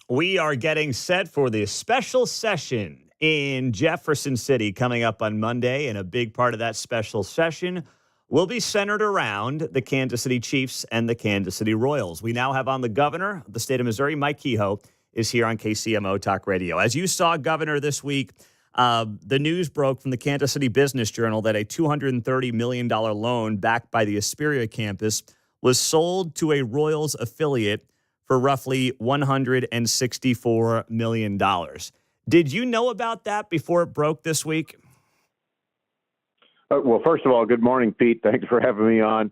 We are getting set for the special session in Jefferson City coming up on Monday, and a big part of that special session will be centered around the Kansas City Chiefs and the Kansas City Royals. We now have on the governor of the state of Missouri, Mike Kehoe, is here on KCMO Talk Radio. As you saw, Governor, this week, the news broke from the Kansas City Business Journal that a $230 million loan backed by the Hesperia campus was sold to a Royals affiliate for roughly $164 million. Did you know about that before it broke this week? Well, first of all, good morning, Pete. Thanks for having me on.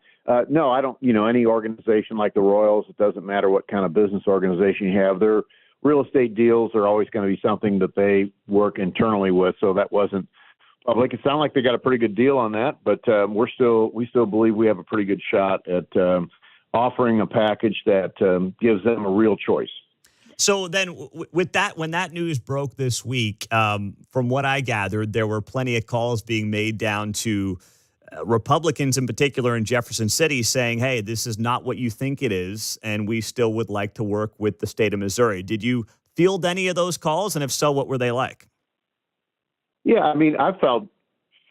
No, I don't, any organization like the Royals, it doesn't matter what kind of business organization you have. Their real estate deals are always going to be something that they work internally with. So that wasn't public. It sounded like they got a pretty good deal on that, but we still believe we have a pretty good shot at offering a package that gives them a real choice. So then with that, when that news broke this week, from what I gathered, there were plenty of calls being made down to Republicans in particular in Jefferson City saying, hey, this is not what you think it is, and we still would like to work with the state of Missouri. Did you field any of those calls? And if so, what were they like? Yeah,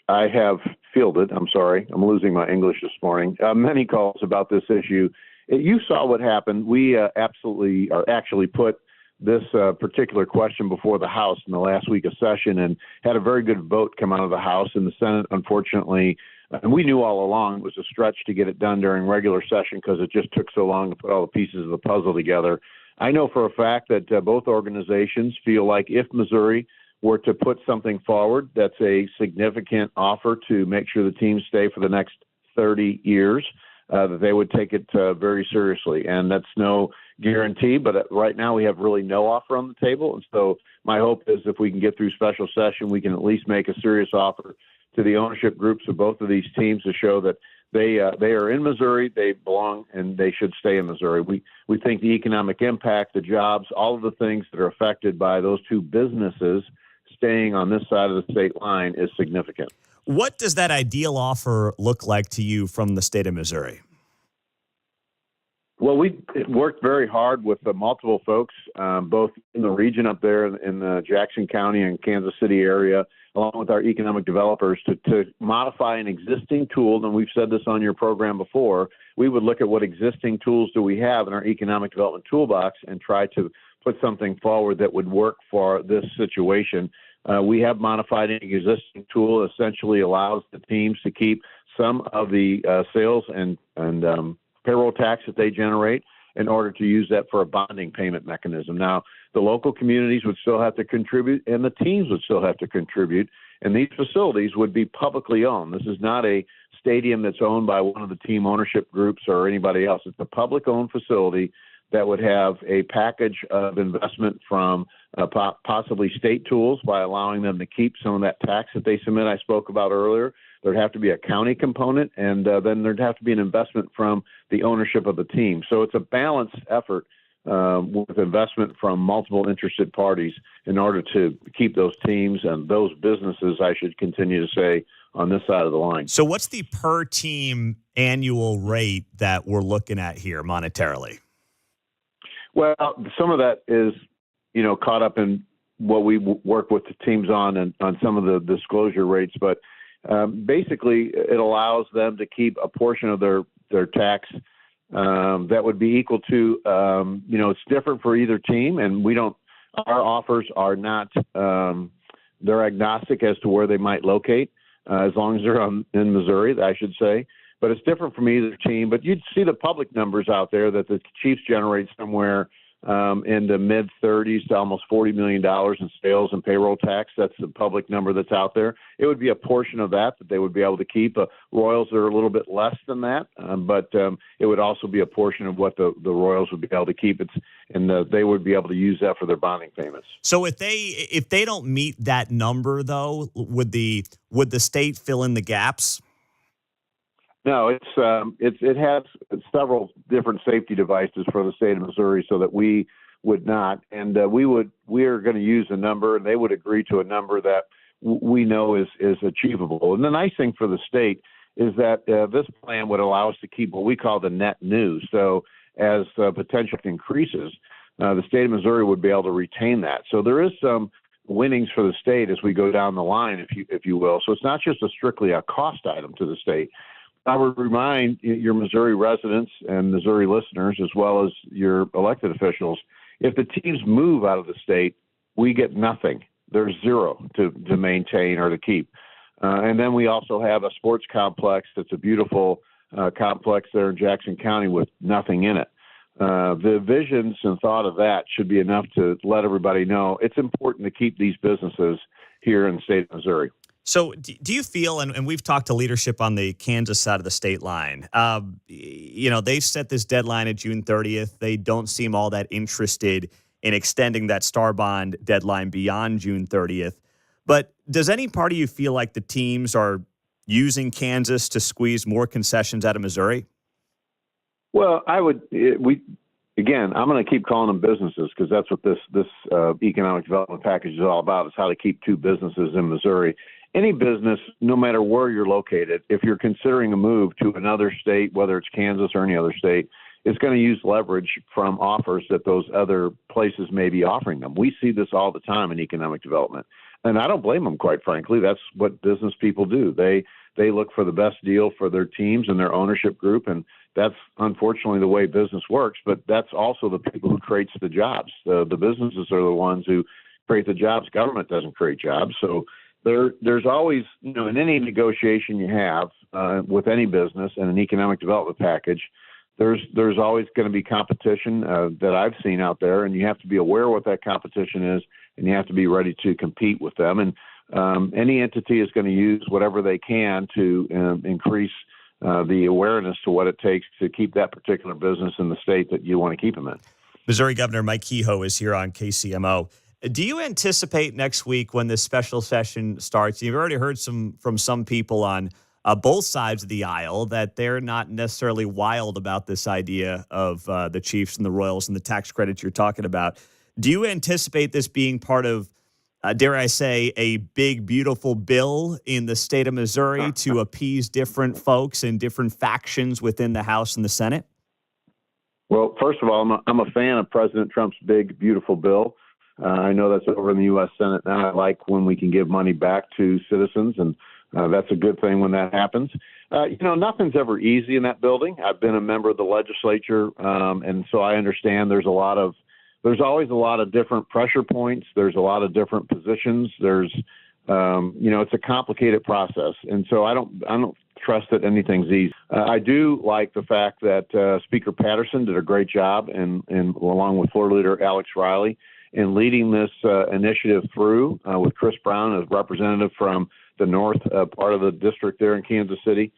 I have fielded, I'm sorry, I'm losing my English this morning, many calls about this issue. You saw what happened. We actually put this particular question before the House in the last week of session and had a very good vote come out of the House. And the Senate, unfortunately, and we knew all along it was a stretch to get it done during regular session because it just took so long to put all the pieces of the puzzle together. I know for a fact that both organizations feel like if Missouri were to put something forward that's a significant offer to make sure the teams stay for the next 30 years, that they would take it very seriously. And that's no guarantee, but right now we have really no offer on the table. And so my hope is if we can get through special session, we can at least make a serious offer to the ownership groups of both of these teams to show that they are in Missouri, they belong, and they should stay in Missouri. We think the economic impact, the jobs, all of the things that are affected by those two businesses staying on this side of the state line is significant. What does that ideal offer look like to you from the state of Missouri? Well, we worked very hard with multiple folks, both in the region up there in the Jackson County and Kansas City area, along with our economic developers to modify an existing tool. And we've said this on your program before. We would look at what existing tools do we have in our economic development toolbox and try to put something forward that would work for this situation. We have modified an existing tool, essentially allows the teams to keep some of the sales and payroll tax that they generate in order to use that for a bonding payment mechanism. Now, the local communities would still have to contribute, and the teams would still have to contribute, and these facilities would be publicly owned. This is not a stadium that's owned by one of the team ownership groups or anybody else. It's a public-owned facility that would have a package of investment from possibly state tools by allowing them to keep some of that tax that they submit I spoke about earlier. There'd have to be a county component, and then there'd have to be an investment from the ownership of the team. So it's a balanced effort with investment from multiple interested parties in order to keep those teams and those businesses, I should continue to say, on this side of the line. So what's the per team annual rate that we're looking at here monetarily? Well, some of that is, caught up in what we work with the teams on and on some of the disclosure rates. But basically, it allows them to keep a portion of their tax that would be equal to, it's different for either team. And our offers are not, they're agnostic as to where they might locate, as long as they're in Missouri, I should say. But it's different from either team. But you'd see the public numbers out there that the Chiefs generate somewhere in the mid-30s to almost $40 million in sales and payroll tax. That's the public number that's out there. It would be a portion of that they would be able to keep. Royals are a little bit less than that, but it would also be a portion of what the Royals would be able to keep. They would be able to use that for their bonding payments. So if they don't meet that number, though, would the state fill in the gaps? No, it has several different safety devices for the state of Missouri so that we would not. And we are going to use a number, and they would agree to a number that we know is achievable. And the nice thing for the state is that this plan would allow us to keep what we call the net new. So as potential increases, the state of Missouri would be able to retain that. So there is some winnings for the state as we go down the line, if you will. So it's not just strictly a cost item to the state. I would remind your Missouri residents and Missouri listeners, as well as your elected officials, if the teams move out of the state, we get nothing. There's zero to maintain or to keep. And then we also have a sports complex that's a beautiful complex there in Jackson County with nothing in it. The visions and thought of that should be enough to let everybody know it's important to keep these businesses here in the state of Missouri. So do you feel, and we've talked to leadership on the Kansas side of the state line, they've set this deadline at June 30th. They don't seem all that interested in extending that star bond deadline beyond June 30th. But does any part of you feel like the teams are using Kansas to squeeze more concessions out of Missouri? Well, I'm going to keep calling them businesses because that's what this economic development package is all about, is how to keep two businesses in Missouri. Any business, no matter where you're located, if you're considering a move to another state, whether it's Kansas or any other state, is going to use leverage from offers that those other places may be offering them. We see this all the time in economic development. And I don't blame them, quite frankly. That's what business people do. They look for the best deal for their teams and their ownership group, and that's unfortunately the way business works, but that's also the people who creates the jobs. The businesses are the ones who create the jobs. Government doesn't create jobs. So there's always, in any negotiation you have with any business and an economic development package, there's always going to be competition that I've seen out there, and you have to be aware what that competition is, and you have to be ready to compete with them. And any entity is going to use whatever they can to increase the awareness to what it takes to keep that particular business in the state that you want to keep them in. Missouri Governor Mike Kehoe is here on KCMO. Do you anticipate next week when this special session starts? You've already heard from some people on both sides of the aisle that they're not necessarily wild about this idea of the Chiefs and the Royals and the tax credits you're talking about. Do you anticipate this being part of, dare I say, a big, beautiful bill in the state of Missouri to appease different folks and different factions within the House and the Senate? Well, first of all, I'm a fan of President Trump's big, beautiful bill. I know that's over in the U.S. Senate now. I like when we can give money back to citizens, and that's a good thing when that happens. Nothing's ever easy in that building. I've been a member of the legislature, and so I understand there's always a lot of different pressure points. There's a lot of different positions. There's, it's a complicated process. And so I don't trust that anything's easy. I do like the fact that Speaker Patterson did a great job and along with Floor Leader Alex Riley in leading this initiative through with Chris Brown as representative from the north part of the district there in Kansas City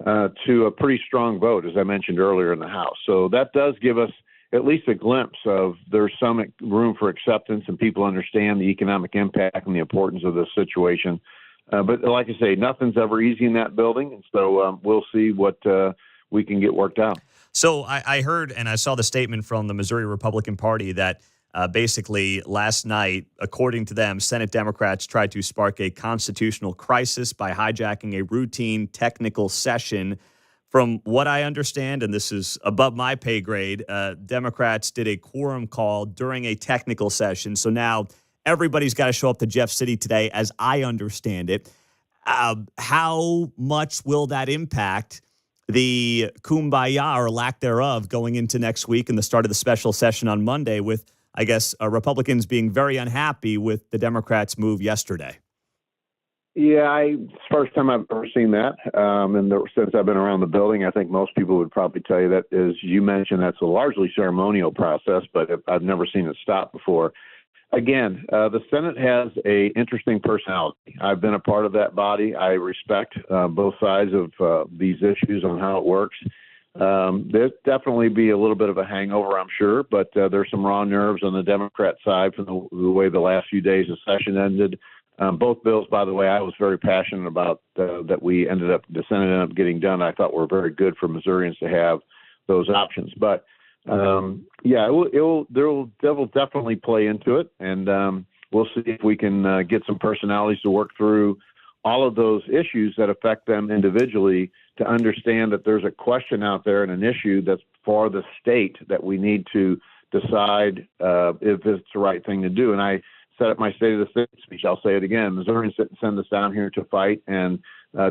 to a pretty strong vote, as I mentioned earlier, in the House. So that does give us at least a glimpse of there's some room for acceptance and people understand the economic impact and the importance of this situation. But like I say, nothing's ever easy in that building. And so we'll see what we can get worked out. So I heard and I saw the statement from the Missouri Republican Party that basically last night, according to them, Senate Democrats tried to spark a constitutional crisis by hijacking a routine technical session. From what I understand, and this is above my pay grade, Democrats did a quorum call during a technical session. So now everybody's got to show up to Jeff City today, as I understand it. How much will that impact the kumbaya or lack thereof going into next week and the start of the special session on Monday with, I guess, Republicans being very unhappy with the Democrats' move yesterday? Yeah, it's the first time I've ever seen that. And since I've been around the building, I think most people would probably tell you that, as you mentioned, that's a largely ceremonial process, but I've never seen it stop before. Again, the Senate has an interesting personality. I've been a part of that body. I respect both sides of these issues on how it works. There'll definitely be a little bit of a hangover, I'm sure, but there's some raw nerves on the Democrat side from the way the last few days of session ended. Both bills, by the way, I was very passionate about that the Senate ended up getting done. I thought were very good for Missourians to have those options. But yeah, they'll definitely play into it, and we'll see if we can get some personalities to work through all of those issues that affect them individually to understand that there's a question out there and an issue that's for the state that we need to decide if it's the right thing to do. And I set up my State of the State speech. I'll say it again. Missourians didn't send us down here to fight and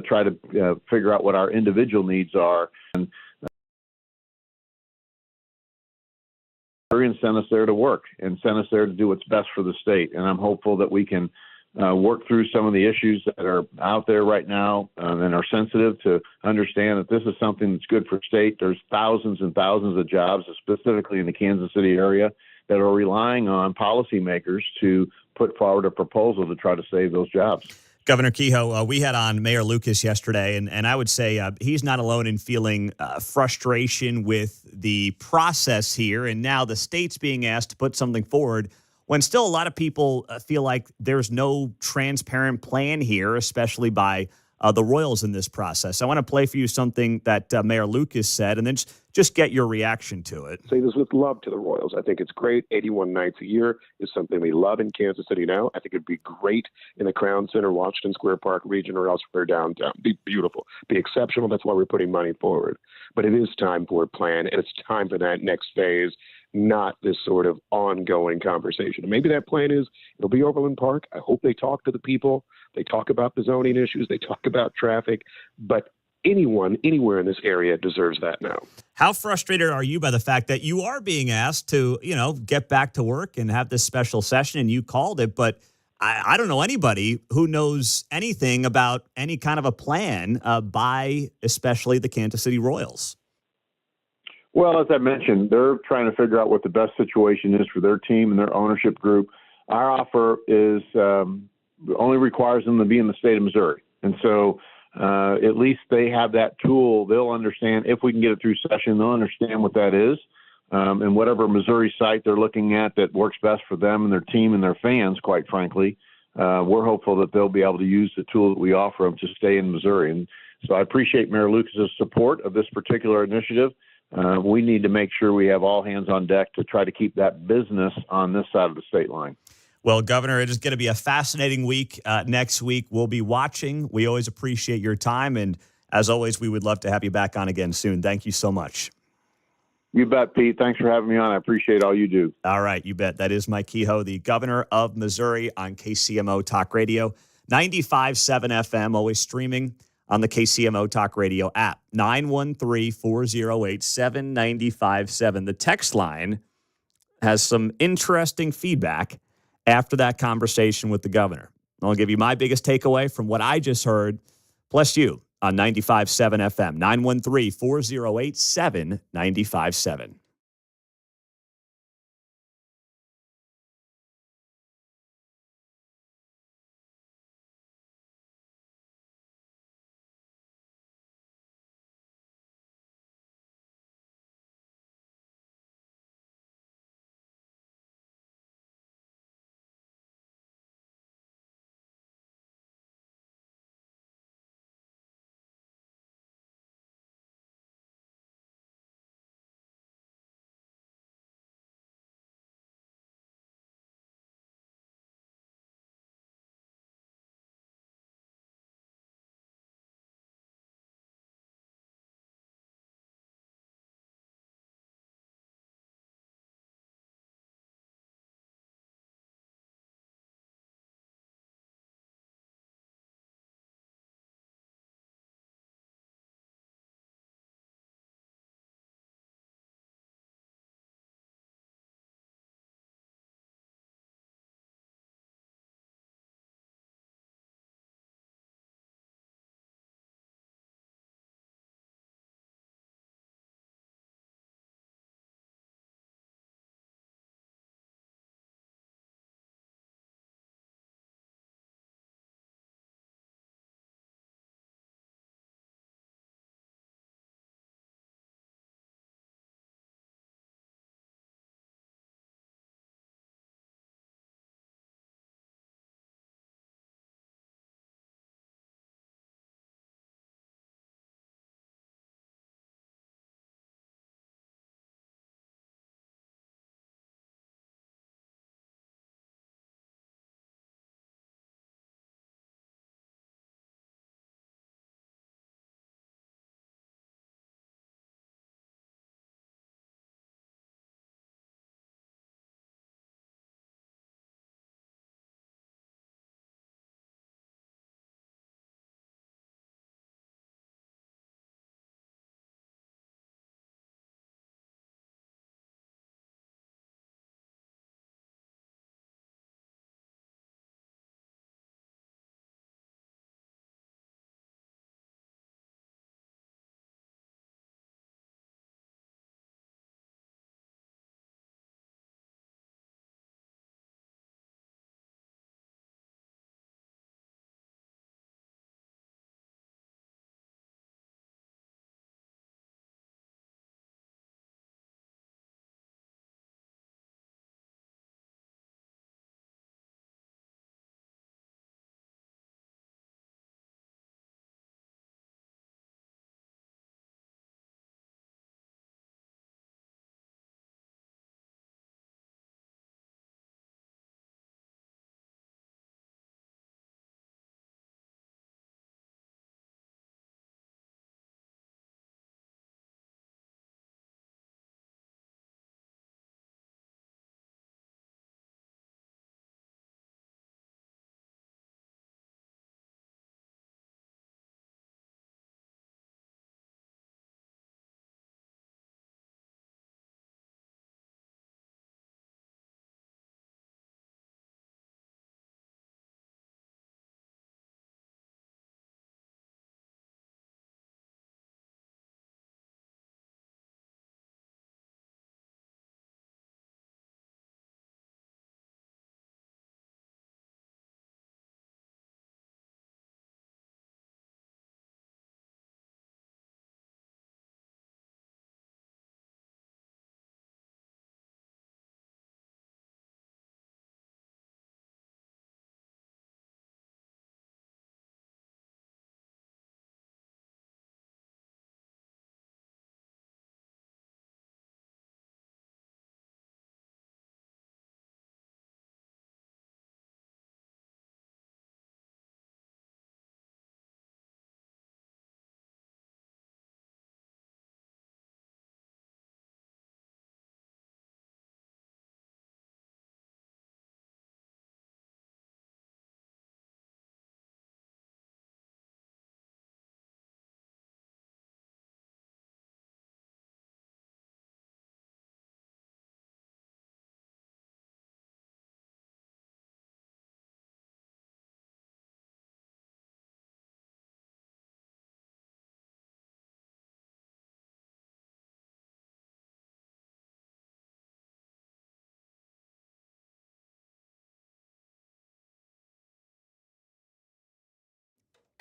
try to figure out what our individual needs are. And Missourians sent us there to work and sent us there to do what's best for the state. And I'm hopeful that we can work through some of the issues that are out there right now and are sensitive to understand that this is something that's good for state. There's thousands and thousands of jobs, specifically in the Kansas City area, that are relying on policymakers to put forward a proposal to try to save those jobs. Governor Kehoe, we had on Mayor Lucas yesterday, and I would say he's not alone in feeling frustration with the process here, and now the state's being asked to put something forward when still a lot of people feel like there's no transparent plan here, especially by the Royals in this process. I want to play for you something that Mayor Lucas said, and then just get your reaction to it. Say this with love to the Royals. I think it's great. 81 nights a year is something we love in Kansas City now. I think it'd be great in the Crown Center, Washington Square Park region, or elsewhere downtown. Be beautiful. Be exceptional. That's why we're putting money forward. But it is time for a plan, and it's time for that next phase, not this sort of ongoing conversation. And maybe that plan is it'll be Overland Park. I hope they talk to the people. They talk about the zoning issues. They talk about traffic. But anyone, anywhere in this area deserves that now. How frustrated are you by the fact that you are being asked to, get back to work and have this special session, and you called it, but I don't know anybody who knows anything about any kind of a plan by especially the Kansas City Royals? Well, as I mentioned, they're trying to figure out what the best situation is for their team and their ownership group. Our offer is only requires them to be in the state of Missouri. And so at least they have that tool. They'll understand if we can get it through session, they'll understand what that is. And whatever Missouri site they're looking at that works best for them and their team and their fans, quite frankly, we're hopeful that they'll be able to use the tool that we offer them to stay in Missouri. And so I appreciate Mayor Lucas's support of this particular initiative. We need to make sure we have all hands on deck to try to keep that business on this side of the state line. Well, Governor, it is going to be a fascinating week next week. We'll be watching. We always appreciate your time. And as always, we would love to have you back on again soon. Thank you so much. You bet, Pete. Thanks for having me on. I appreciate all you do. All right, you bet. That is Mike Kehoe, the governor of Missouri, on KCMO Talk Radio, 95.7 FM, always streaming on the KCMO Talk Radio app, 913-408-7957. The text line has some interesting feedback after that conversation with the governor. I'll give you my biggest takeaway from what I just heard, plus you on 95.7 FM, 913-408-7957.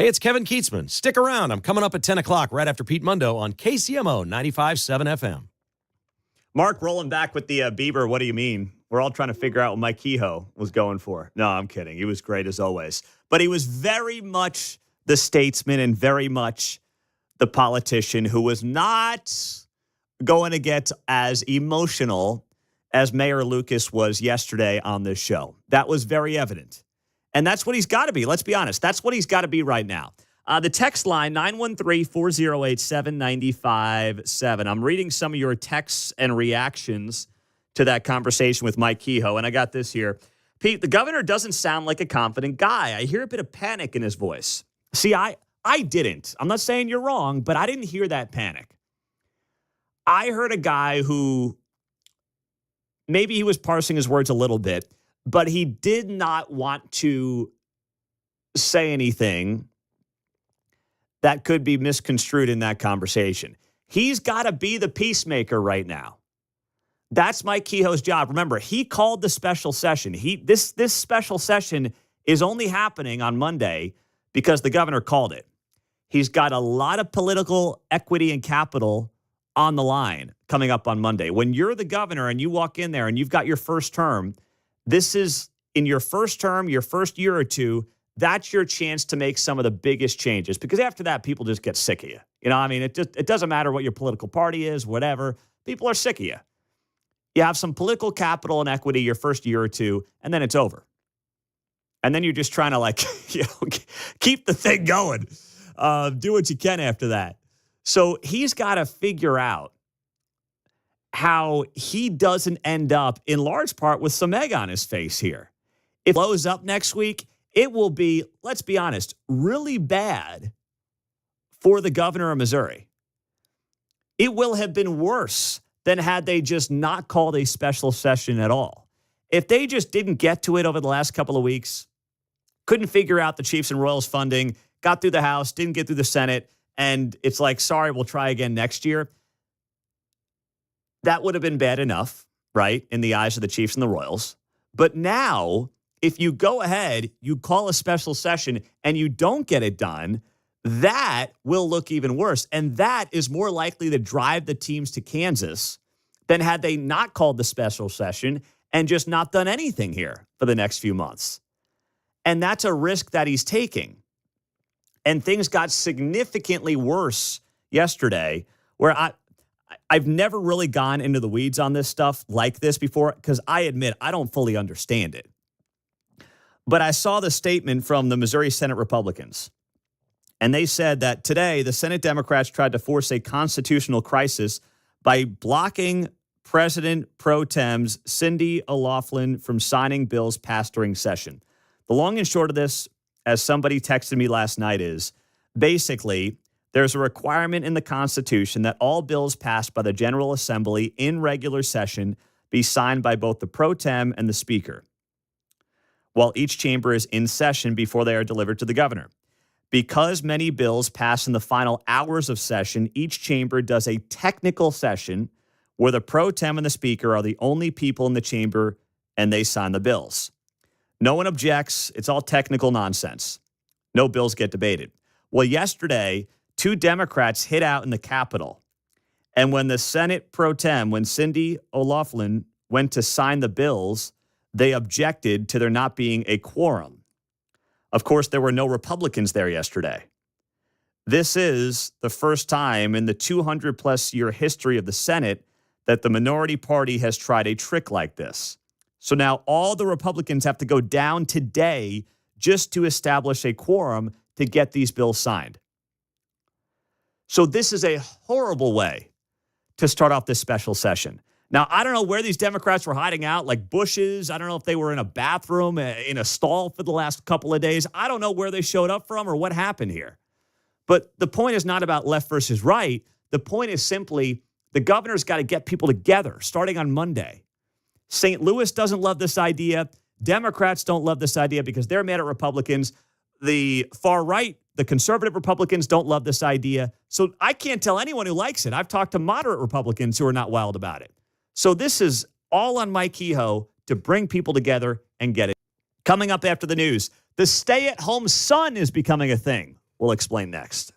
Hey, it's Kevin Keatsman. Stick around. I'm coming up at 10 o'clock right after Pete Mundo on KCMO 95.7 FM. Mark, rolling back with the Bieber, what do you mean? We're all trying to figure out what Mike Kehoe was going for. No, I'm kidding. He was great as always. But he was very much the statesman and very much the politician who was not going to get as emotional as Mayor Lucas was yesterday on this show. That was very evident. And that's what he's got to be. Let's be honest. That's what he's got to be right now. The text line, 913-408-7957. I'm reading some of your texts and reactions to that conversation with Mike Kehoe, and I got this here. Pete, the governor doesn't sound like a confident guy. I hear a bit of panic in his voice. See, I didn't. I'm not saying you're wrong, but I didn't hear that panic. I heard a guy who maybe he was parsing his words a little bit, but he did not want to say anything that could be misconstrued in that conversation. He's got to be the peacemaker right now. That's Mike Kehoe's job. Remember, he called the special session. This special session is only happening on Monday because the governor called it. He's got a lot of political equity and capital on the line coming up on Monday. When you're the governor and you walk in there and you've got your first term, this is in your first term, your first year or two, that's your chance to make some of the biggest changes, because after that, people just get sick of you. You know, I mean, it doesn't matter what your political party is, whatever. People are sick of you. You have some political capital and equity your first year or two, and then it's over. And then you're just trying to keep the thing going. Do what you can after that. So he's got to figure out how he doesn't end up in large part with some egg on his face here. If it blows up next week, it will be, let's be honest, really bad for the governor of Missouri. It will have been worse than had they just not called a special session at all. If they just didn't get to it over the last couple of weeks, couldn't figure out the Chiefs and Royals funding, got through the House, didn't get through the Senate, and it's like, sorry, we'll try again next year. That would have been bad enough, right, in the eyes of the Chiefs and the Royals. But now, if you go ahead, you call a special session, and you don't get it done, that will look even worse. And that is more likely to drive the teams to Kansas than had they not called the special session and just not done anything here for the next few months. And that's a risk that he's taking. And things got significantly worse yesterday, where I've never really gone into the weeds on this stuff like this before, because I admit I don't fully understand it. But I saw the statement from the Missouri Senate Republicans, and they said that today the Senate Democrats tried to force a constitutional crisis by blocking President Pro Tem's Cindy O'Loughlin from signing bills passed during session. The long and short of this, as somebody texted me last night, is basically there's a requirement in the Constitution that all bills passed by the General Assembly in regular session be signed by both the Pro Tem and the Speaker, while each chamber is in session before they are delivered to the governor. Because many bills pass in the final hours of session, each chamber does a technical session where the Pro Tem and the Speaker are the only people in the chamber, and they sign the bills. No one objects. It's all technical nonsense. No bills get debated. Well, yesterday, 2 Democrats hid out in the Capitol. And when the Senate Pro Tem, when Cindy O'Loughlin went to sign the bills, they objected to there not being a quorum. Of course, there were no Republicans there yesterday. This is the first time in the 200-plus year history of the Senate that the minority party has tried a trick like this. So now all the Republicans have to go down today just to establish a quorum to get these bills signed. So this is a horrible way to start off this special session. Now, I don't know where these Democrats were hiding out, like bushes. I don't know if they were in a bathroom, in a stall for the last couple of days. I don't know where they showed up from or what happened here. But the point is not about left versus right. The point is simply the governor's got to get people together starting on Monday. St. Louis doesn't love this idea. Democrats don't love this idea because they're mad at Republicans. The far right, the conservative Republicans, don't love this idea. So I can't tell anyone who likes it. I've talked to moderate Republicans who are not wild about it. So this is all on Mike Kehoe to bring people together and get it. Coming up after the news, the stay-at-home son is becoming a thing. We'll explain next.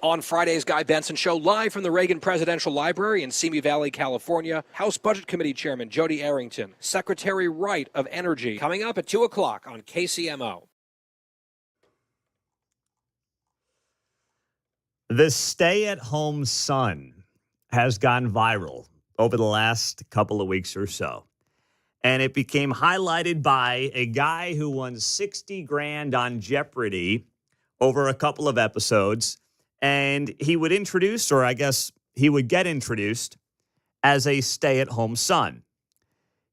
On Friday's Guy Benson Show, live from the Reagan Presidential Library in Simi Valley, California, House Budget Committee Chairman Jody Arrington, Secretary Wright of Energy, coming up at 2 o'clock on KCMO. The stay-at-home son has gone viral over the last couple of weeks or so. And it became highlighted by a guy who won $60,000 on Jeopardy over a couple of episodes. And he would introduce, or I guess he would get introduced, as a stay-at-home son.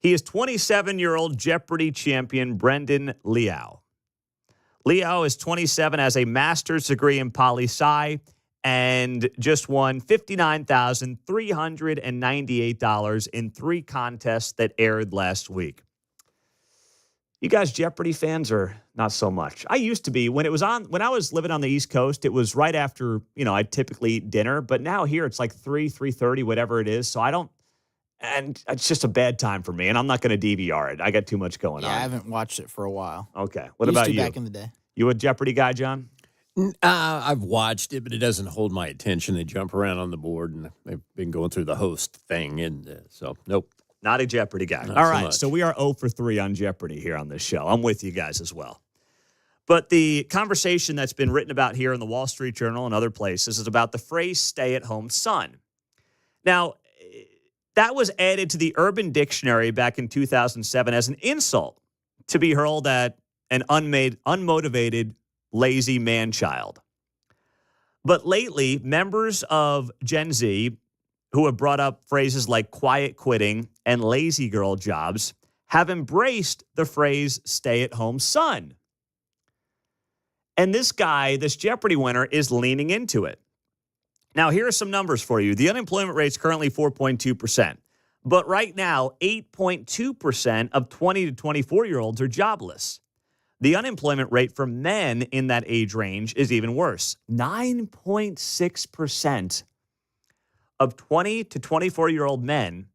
He is 27-year-old Jeopardy champion Brendan Liao. Liao is 27, has a master's degree in poli-sci, and just won $59,398 in 3 contests that aired last week. You guys Jeopardy fans or not so much? I used to be. When I was living on the East Coast, it was right after, I'd typically eat dinner. But now here it's like 3:30, whatever it is. So I don't, and it's just a bad time for me. And I'm not going to DVR it. I got too much going on. Yeah, I haven't watched it for a while. Okay. What about you? Back in the day. You a Jeopardy guy, John? I've watched it, but it doesn't hold my attention. They jump around on the board, and they've been going through the host thing, and so nope. Not a Jeopardy guy. Not All so right, much. so we are 0 for 3 on Jeopardy here on this show. I'm with you guys as well. But the conversation that's been written about here in the Wall Street Journal and other places is about the phrase stay-at-home son. Now, that was added to the Urban Dictionary back in 2007 as an insult to be hurled at an unmotivated, lazy man-child. But lately, members of Gen Z who have brought up phrases like quiet quitting and lazy girl jobs have embraced the phrase stay-at-home son. And this guy, this Jeopardy winner, is leaning into it. Now, here are some numbers for you. The unemployment rate is currently 4.2%. But right now, 8.2% of 20 to 24-year-olds are jobless. The unemployment rate for men in that age range is even worse. 9.6% of 20 to 24-year-old men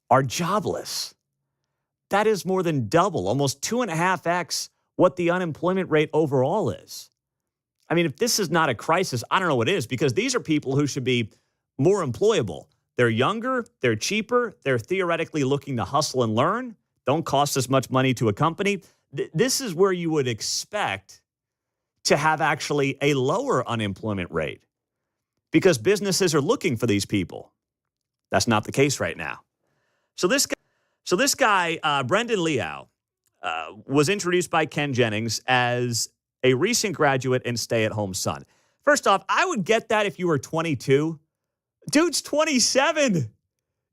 are jobless. That is more than double, almost 2.5x what the unemployment rate overall is. I mean, if this is not a crisis, I don't know what is, because these are people who should be more employable. They're younger, they're cheaper, they're theoretically looking to hustle and learn, don't cost as much money to a company. This is where you would expect to have actually a lower unemployment rate because businesses are looking for these people. That's not the case right now. So this guy, Brendan Liao, was introduced by Ken Jennings as a recent graduate and stay-at-home son. First off, I would get that if you were 22. Dude's 27.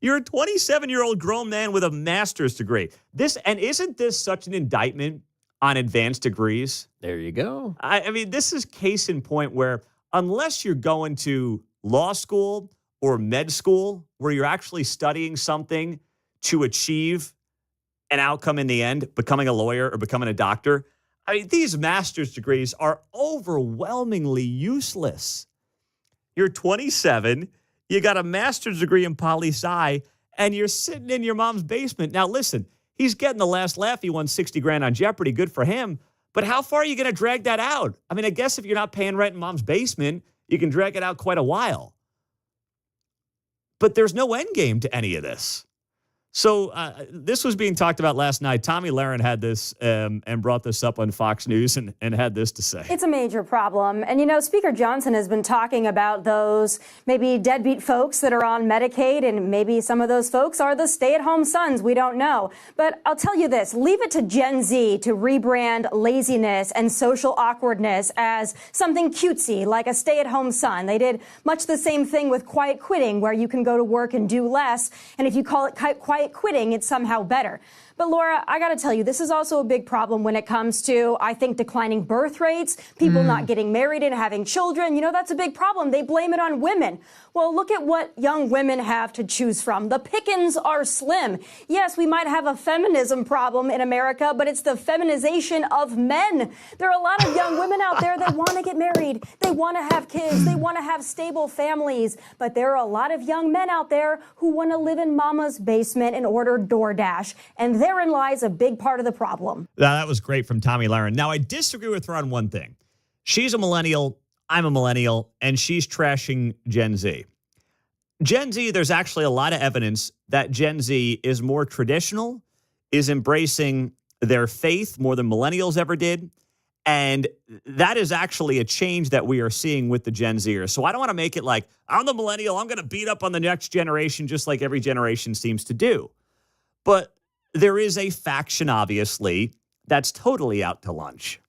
You're a 27-year-old grown man with a master's degree. Isn't this such an indictment on advanced degrees? There you go. I mean, this is case in point where unless you're going to law school or med school where you're actually studying something to achieve an outcome in the end, becoming a lawyer or becoming a doctor, I mean, these master's degrees are overwhelmingly useless. You're 27, you got a master's degree in poli-sci, and you're sitting in your mom's basement. Now, listen, he's getting the last laugh. He won $60,000 on Jeopardy. Good for him. But how far are you going to drag that out? I mean, I guess if you're not paying rent in mom's basement, you can drag it out quite a while. But there's no end game to any of this. So this was being talked about last night. Tommy Lahren had this and brought this up on Fox News and had this to say. It's a major problem. And, Speaker Johnson has been talking about those maybe deadbeat folks that are on Medicaid, and maybe some of those folks are the stay-at-home sons. We don't know. But I'll tell you this, leave it to Gen Z to rebrand laziness and social awkwardness as something cutesy, like a stay-at-home son. They did much the same thing with quiet quitting, where you can go to work and do less. And if you call it quiet quitting, it's somehow better. But Laura, I got to tell you, this is also a big problem when it comes to, I think, declining birth rates, people not getting married and having children. That's a big problem. They blame it on women. Well, look at what young women have to choose from. The pickings are slim. Yes, we might have a feminism problem in America, but it's the feminization of men. There are a lot of young women out there that want to get married. They want to have kids. They want to have stable families. But there are a lot of young men out there who want to live in mama's basement and order DoorDash. And therein lies a big part of the problem. Now, that was great from Tommy Lahren. Now, I disagree with her on one thing. She's a millennial. I'm a millennial, and she's trashing Gen Z. Gen Z, there's actually a lot of evidence that Gen Z is more traditional, is embracing their faith more than millennials ever did. And that is actually a change that we are seeing with the Gen Zers. So I don't want to make it like, I'm the millennial, I'm going to beat up on the next generation just like every generation seems to do. But there is a faction, obviously, that's totally out to lunch.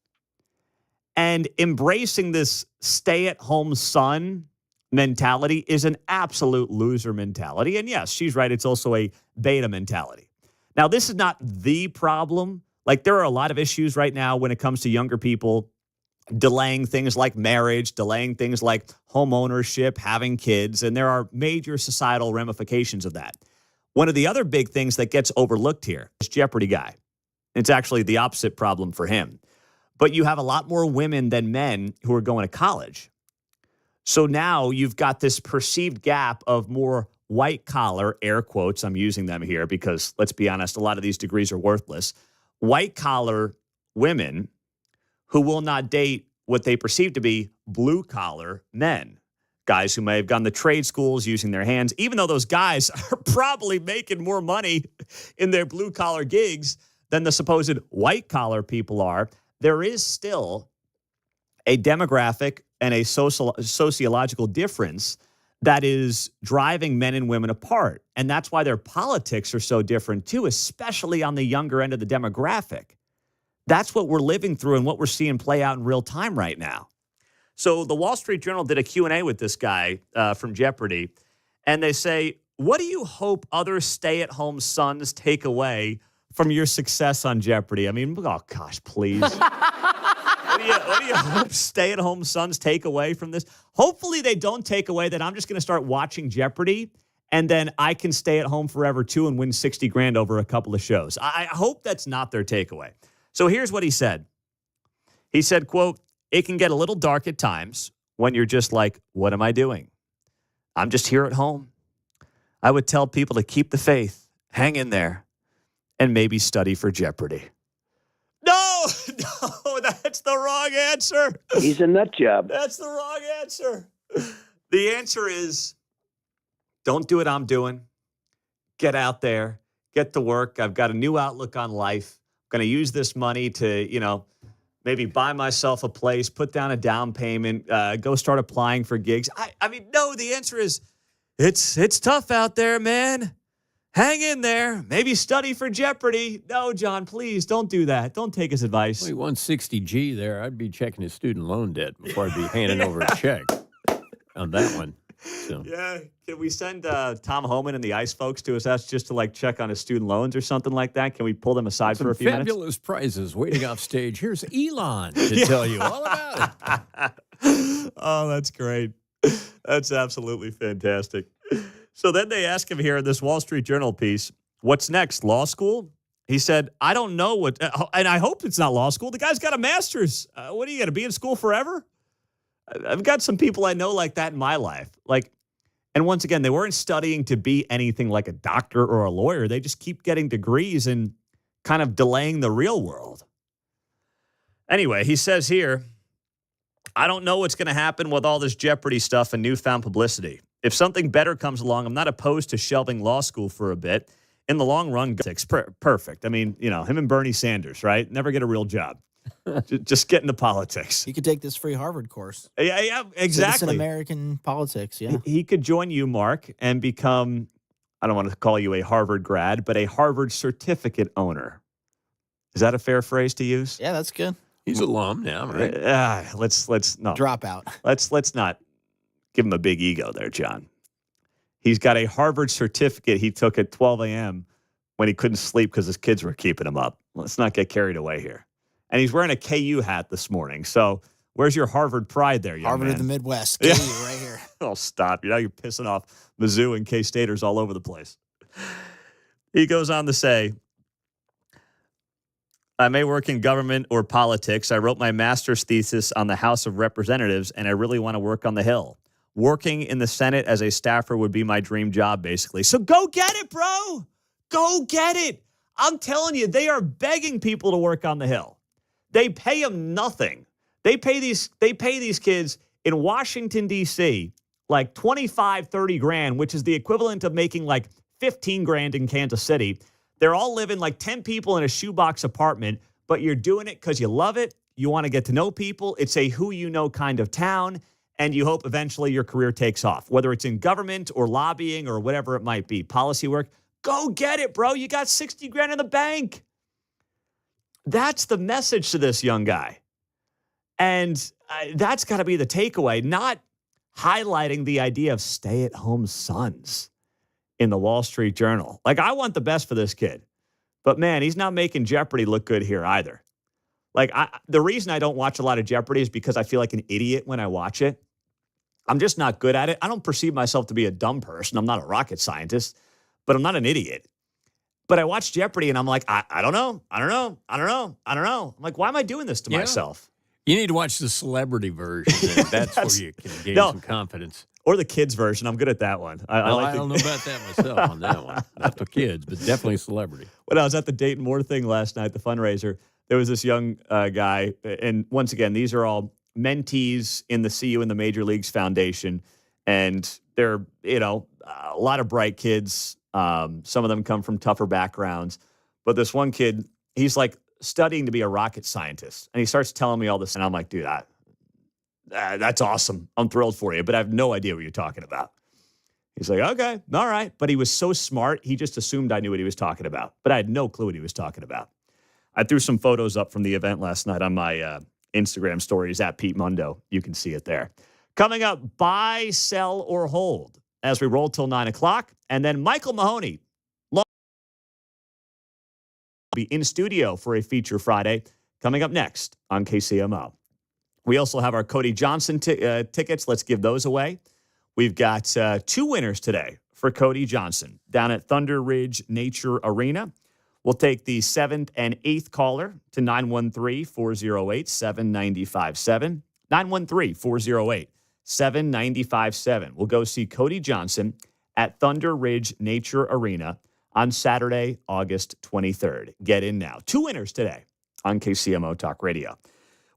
And embracing this stay-at-home son mentality is an absolute loser mentality. And yes, she's right, it's also a beta mentality. Now, this is not the problem. Like, there are a lot of issues right now when it comes to younger people delaying things like marriage, delaying things like home ownership, having kids, and there are major societal ramifications of that. One of the other big things that gets overlooked here is Jeopardy guy. It's actually the opposite problem for him. But you have a lot more women than men who are going to college. So now you've got this perceived gap of more white collar, air quotes, I'm using them here because, let's be honest, a lot of these degrees are worthless. White collar women who will not date what they perceive to be blue collar men. Guys who may have gone to trade schools using their hands, even though those guys are probably making more money in their blue collar gigs than the supposed white collar people are. There is still a demographic and a sociological difference that is driving men and women apart. And that's why their politics are so different too, especially on the younger end of the demographic. That's what we're living through and what we're seeing play out in real time right now. So the Wall Street Journal did a Q&A with this guy from Jeopardy, and they say, what do you hope other stay-at-home sons take away from your success on Jeopardy? I mean, oh gosh, please. What do you hope stay-at-home sons take away from this? Hopefully they don't take away that I'm just going to start watching Jeopardy and then I can stay at home forever too and win 60 grand over a couple of shows. I hope that's not their takeaway. So here's what he said. He said, quote, it can get a little dark at times when you're just like, what am I doing? I'm just here at home. I would tell people to keep the faith, hang in there, and maybe study for Jeopardy. No, that's the wrong answer. He's a nut job. That's the wrong answer. The answer is, don't do what I'm doing. Get out there. Get to work. I've got a new outlook on life. I'm going to use this money to, maybe buy myself a place, put down a down payment, go start applying for gigs. I mean, no, the answer is, it's tough out there, man. Hang in there. Maybe study for Jeopardy. No, John, please don't do that. Don't take his advice. Well, he won 60G there. I'd be checking his student loan debt before I'd be handing over a check on that one. So. Yeah. Can we send Tom Homan and the ICE folks to his house just to check on his student loans or something like that? Can we pull them aside for a few minutes? Fabulous prizes waiting off stage. Here's Elon to tell you all about it. Oh, that's great. That's absolutely fantastic. So then they ask him here in this Wall Street Journal piece, what's next, law school? He said, I don't know what, and I hope it's not law school. The guy's got a master's. What are you going to be in school forever? I've got some people I know like that in my life. And once again, they weren't studying to be anything like a doctor or a lawyer. They just keep getting degrees and kind of delaying the real world. Anyway, he says here, I don't know what's going to happen with all this Jeopardy stuff and newfound publicity. If something better comes along, I'm not opposed to shelving law school for a bit. In the long run, perfect. I mean, him and Bernie Sanders, right? Never get a real job. Just get into politics. He could take this free Harvard course. Yeah, exactly. Citizen American politics, yeah. He could join you, Mark, and become, I don't want to call you a Harvard grad, but a Harvard certificate owner. Is that a fair phrase to use? Yeah, that's good. He's alum now, right? Let's no. Drop out. Let's not give him a big ego there, John. He's got a Harvard certificate he took at 12 a.m. when he couldn't sleep because his kids were keeping him up. Let's not get carried away here. And he's wearing a KU hat this morning. So where's your Harvard pride there, young Harvard man? of the Midwest. KU right here. Oh, stop. You're pissing off Mizzou and K-Staters all over the place. He goes on to say, I may work in government or politics. I wrote my master's thesis on the House of Representatives, and I really want to work on the Hill. Working in the Senate as a staffer would be my dream job, basically. So go get it, bro. Go get it. I'm telling you, they are begging people to work on the Hill. They pay them nothing. They pay these kids In Washington, D.C., like 25, 30 grand, which is the equivalent of making like 15 grand in Kansas City. They're all living like 10 people in a shoebox apartment, but you're doing it because you love it. You want to get to know people. It's a who you know kind of town, and you hope eventually your career takes off, whether it's in government or lobbying or whatever it might be, policy work. Go get it, bro. You got 60 grand in the bank. That's the message to this young guy. And that's got to be the takeaway, not highlighting the idea of stay-at-home sons in the Wall Street Journal. Like, I want the best for this kid. But, man, he's not making Jeopardy look good here either. Like, the reason I don't watch a lot of Jeopardy is because I feel like an idiot when I watch it. I'm just not good at it. I don't perceive myself to be a dumb person. I'm not a rocket scientist, but I'm not an idiot. But I watch Jeopardy, and I'm like, I don't know. I'm like, why am I doing this to myself? You need to watch the celebrity version. And that's where you can gain some confidence. Or the kids version. I'm good at that one. I don't know about that myself on that one. Not the kids, but definitely celebrity. When I was at the Dayton Moore thing last night, the fundraiser, there was this young guy. And once again, these are all mentees in the CU and the Major Leagues Foundation. And they're, a lot of bright kids. Some of them come from tougher backgrounds. But this one kid, he's like studying to be a rocket scientist. And he starts telling me all this. And I'm like, dude, that's awesome. I'm thrilled for you. But I have no idea what you're talking about. He's like, okay, all right. But he was so smart, he just assumed I knew what he was talking about. But I had no clue what he was talking about. I threw some photos up from the event last night on my Instagram stories at Pete Mundo. You can see it there. Coming up, buy, sell, or hold as we roll till 9 o'clock. And then Micheal Mahoney will be in studio for a feature Friday coming up next on KCMO. We also have our Cody Johnson tickets. Let's give those away. We've got 2 winners today for Cody Johnson down at Thunder Ridge Nature Arena. We'll take the 7th and 8th caller to 913-408-7957. 913-408-7957. We'll go see Cody Johnson at Thunder Ridge Nature Arena on Saturday, August 23rd. Get in now. 2 winners today on KCMO Talk Radio.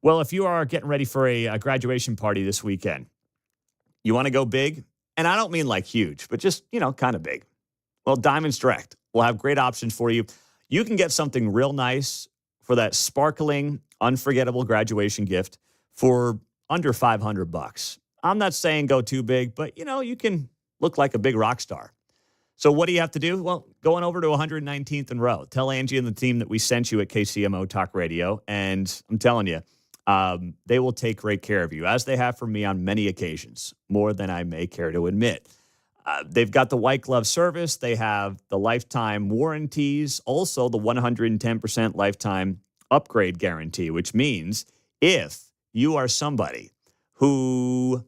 Well, if you are getting ready for a graduation party this weekend, you want to go big? And I don't mean like huge, but just, kind of big. Well, Diamonds Direct will have great options for you. You can get something real nice for that sparkling, unforgettable graduation gift for under $500. I'm not saying go too big, but, you can look like a big rock star. So what do you have to do? Well, going over to 119th and Row. Tell Angie and the team that we sent you at KCMO Talk Radio, and I'm telling you, they will take great care of you, as they have for me on many occasions, more than I may care to admit. They've got the white glove service. They have the lifetime warranties, also the 110% lifetime upgrade guarantee, which means if you are somebody who,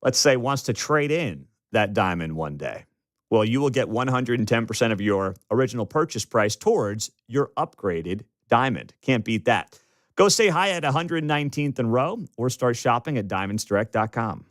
let's say, wants to trade in that diamond one day, well, you will get 110% of your original purchase price towards your upgraded diamond. Can't beat that. Go say hi at 119th and Row or start shopping at diamondsdirect.com.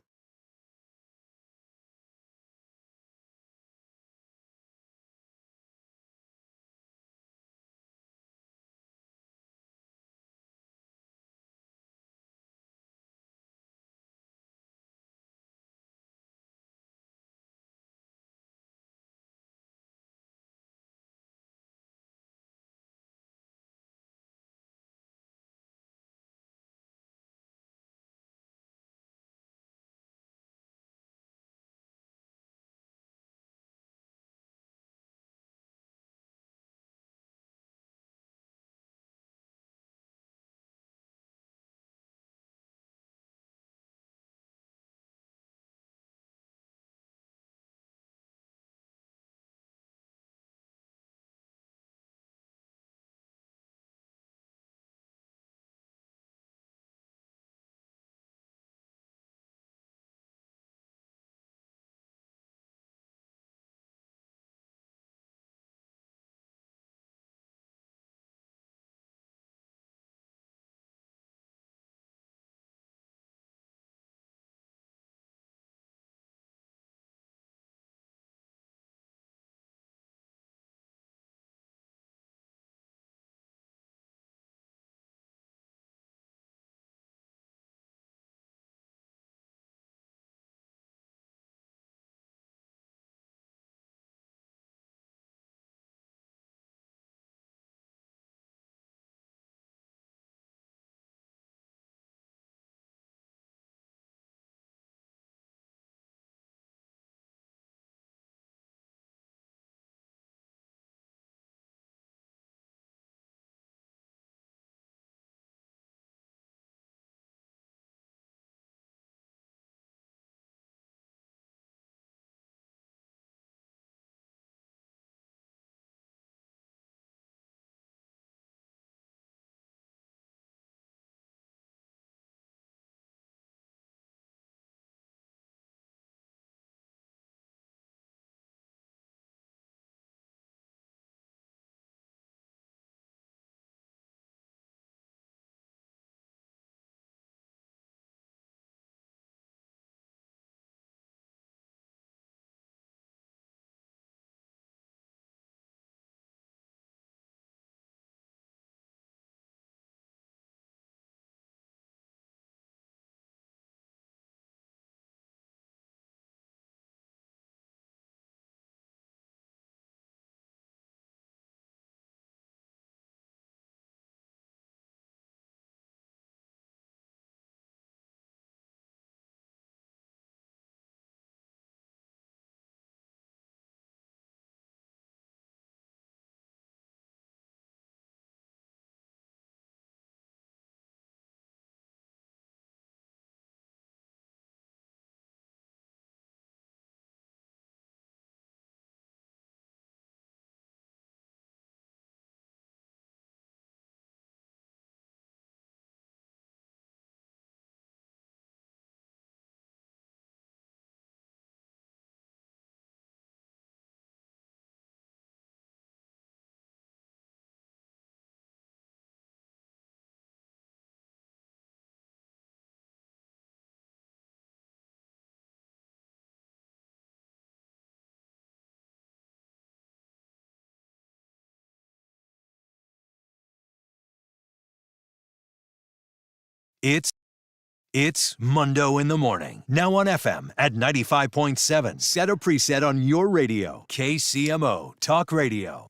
It's Mundo in the Morning. Now on FM at 95.7. Set a preset on your radio. KCMO Talk Radio.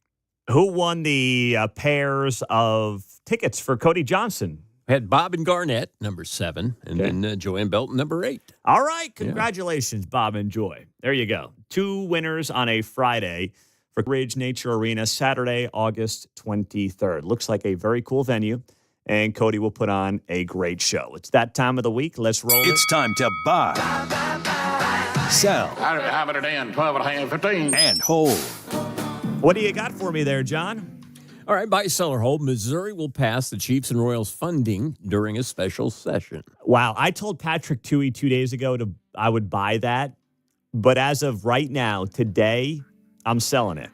Who won the pairs of tickets for Cody Johnson? We had Bob and Garnett, number 7, and then Joanne Belton, number 8. All right. Congratulations, Bob and Joy. There you go. 2 winners on a Friday for Ridge Nature Arena, Saturday, August 23rd. Looks like a very cool venue, and Cody will put on a great show. It's that time of the week. Let's roll It's time to buy, sell, How about it in? 12 and a half, 15. and hold. What do you got for me there, John? All right, buy, sell, or hold. Missouri will pass the Chiefs and Royals funding during a special session. Wow. I told Patrick Tuohy 2 days ago I would buy that. But as of right now, today, I'm selling it.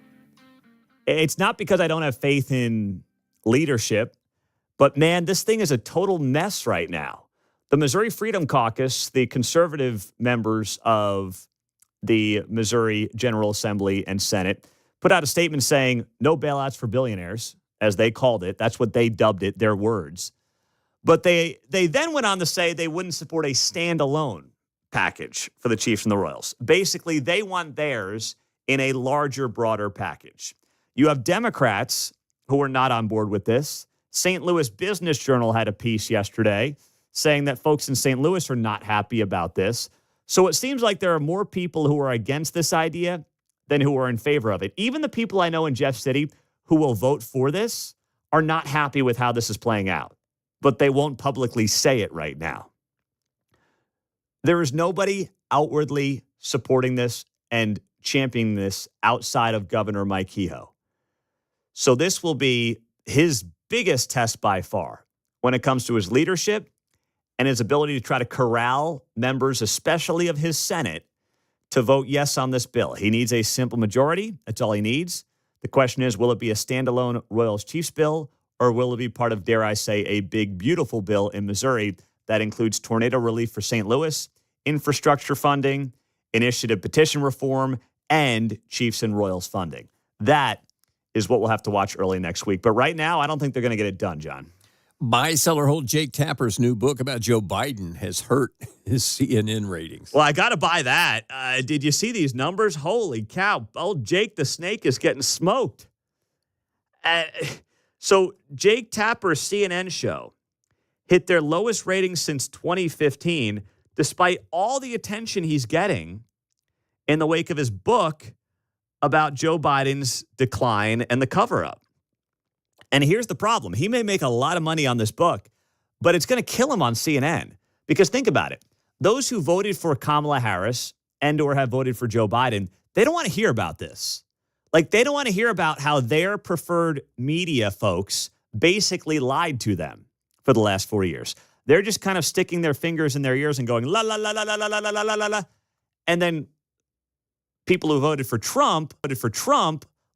It's not because I don't have faith in leadership, but man, this thing is a total mess right now. The Missouri Freedom Caucus, the conservative members of the Missouri General Assembly and Senate, put out a statement saying no bailouts for billionaires, as they called it. That's what they dubbed it, their words. But they then went on to say they wouldn't support a standalone package for the Chiefs and the Royals. Basically, they want theirs in a larger, broader package. You have Democrats who are not on board with this. St. Louis Business Journal had a piece yesterday saying that folks in St. Louis are not happy about this. So it seems like there are more people who are against this idea than who are in favor of it. Even the people I know in Jeff City who will vote for this are not happy with how this is playing out, but they won't publicly say it right now. There is nobody outwardly supporting this and championing this outside of Governor Mike Kehoe. So this will be his biggest test by far when it comes to his leadership and his ability to try to corral members, especially of his Senate, to vote yes on this bill. He needs a simple majority. That's all he needs. The question is, will it be a standalone Royals Chiefs bill, or will it be part of, dare I say, a big, beautiful bill in Missouri that includes tornado relief for St. Louis, infrastructure funding, initiative petition reform, and Chiefs and Royals funding? That is what we'll have to watch early next week. But right now, I don't think they're going to get it done, John. Buy, sell, or hold. Jake Tapper's new book about Joe Biden has hurt his CNN ratings. Well, I got to buy that. Did you see these numbers? Holy cow. Old Jake the Snake is getting smoked. So Jake Tapper's CNN show hit their lowest ratings since 2015, despite all the attention he's getting in the wake of his book about Joe Biden's decline and the cover-up. And here's the problem. He may make a lot of money on this book, but it's going to kill him on CNN. Because think about it. Those who voted for Kamala Harris and or have voted for Joe Biden, they don't want to hear about this. Like, they don't want to hear about how their preferred media folks basically lied to them for the last 4 years. They're just kind of sticking their fingers in their ears and going, la, la, la, la, la, la, la, la, la, la. And then people who voted for Trump,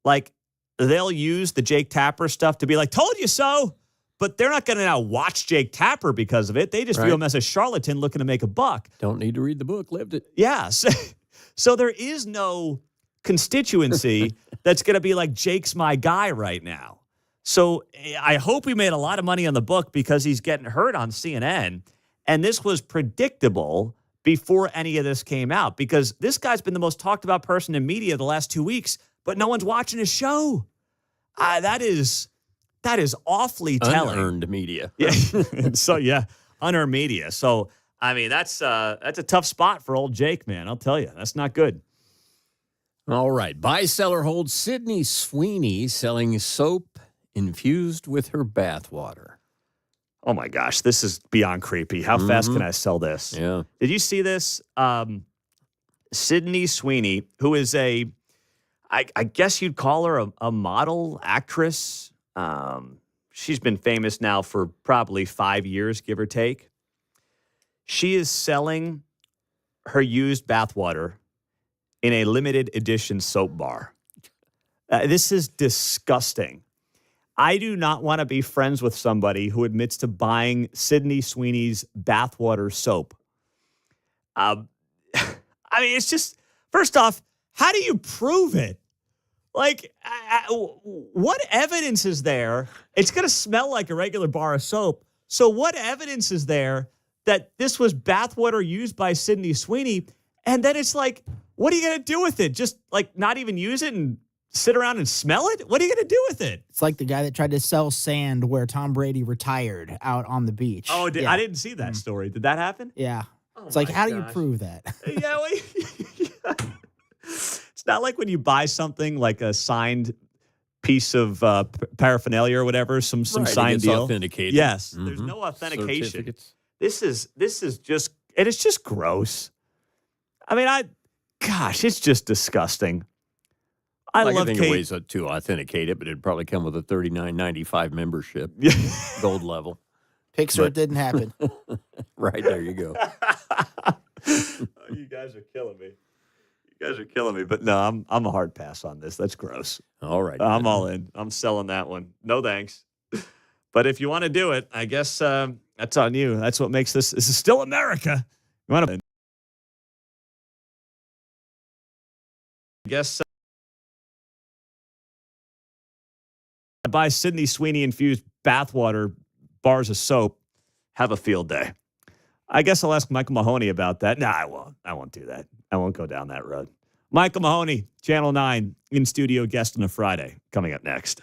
like, they'll use the Jake Tapper stuff to be like, told you so. But they're not going to now watch Jake Tapper because of it. They just view him as a charlatan looking to make a buck. Don't need to read the book, lived it. Yes. So there is no constituency that's going to be like, Jake's my guy right now. So I hope he made a lot of money on the book because he's getting hurt on CNN. And this was predictable before any of this came out because this guy's been the most talked about person in media the last 2 weeks, but no one's watching his show. That is awfully telling. Unearned media. Yeah. So, yeah, unearned media. So, I mean, that's a tough spot for old Jake, man. I'll tell you. That's not good. All right. Buy, sell, or hold. Sydney Sweeney selling soap infused with her bathwater. Oh, my gosh. This is beyond creepy. How fast can I sell this? Yeah. Did you see this? Sydney Sweeney, who is I guess you'd call her a model, actress. She's been famous now for probably 5 years, give or take. She is selling her used bathwater in a limited edition soap bar. This is disgusting. I do not want to be friends with somebody who admits to buying Sydney Sweeney's bathwater soap. I mean, it's just, first off, how do you prove it? Like, what evidence is there? It's going to smell like a regular bar of soap. So what evidence is there that this was bathwater used by Sydney Sweeney? And then it's like, what are you going to do with it? Just like not even use it and sit around and smell it? What are you going to do with it? It's like the guy that tried to sell sand where Tom Brady retired out on the beach. Oh, yeah. I didn't see that story. Did that happen? Yeah. Oh It's like, my how do you gosh. prove that? Yeah, it's not like when you buy something like a signed piece of paraphernalia or whatever, some Right, it signed gets deal. authenticated. Yes, there's no authentication. Certificates. This is just, and it's just gross. I mean, gosh, it's just disgusting. I Like, love I think Kate. it ways to authenticate it, but it'd probably come with a $39.95 membership, gold level. Pixar, it didn't happen. Right, there you go. You guys are killing me. You guys are killing me. But no, I'm a hard pass on this. That's gross. All right. I'm all in. I'm selling that one. No thanks. But if you want to do it, I guess that's on you. That's what makes this is still America. You want to? I guess buy Sydney Sweeney infused bathwater bars of soap. Have a field day. I guess I'll ask Micheal Mahoney about that. No, I won't. I won't do that. I won't go down that road. Micheal Mahoney, Channel 9, in studio guest on a Friday, coming up next.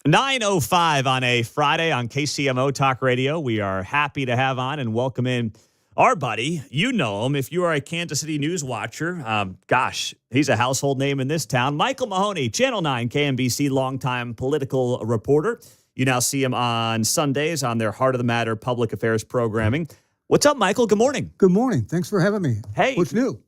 9:05 on a Friday on KCMO Talk Radio. We are happy to have on and welcome in our buddy. You know him if you are a Kansas City news watcher. He's a household name in this town. Micheal Mahoney, Channel 9 KMBC, longtime political reporter. You now see him on Sundays on their Heart of the Matter public affairs programming. What's up, Micheal? Good morning. Good morning. Thanks for having me. Hey. What's new?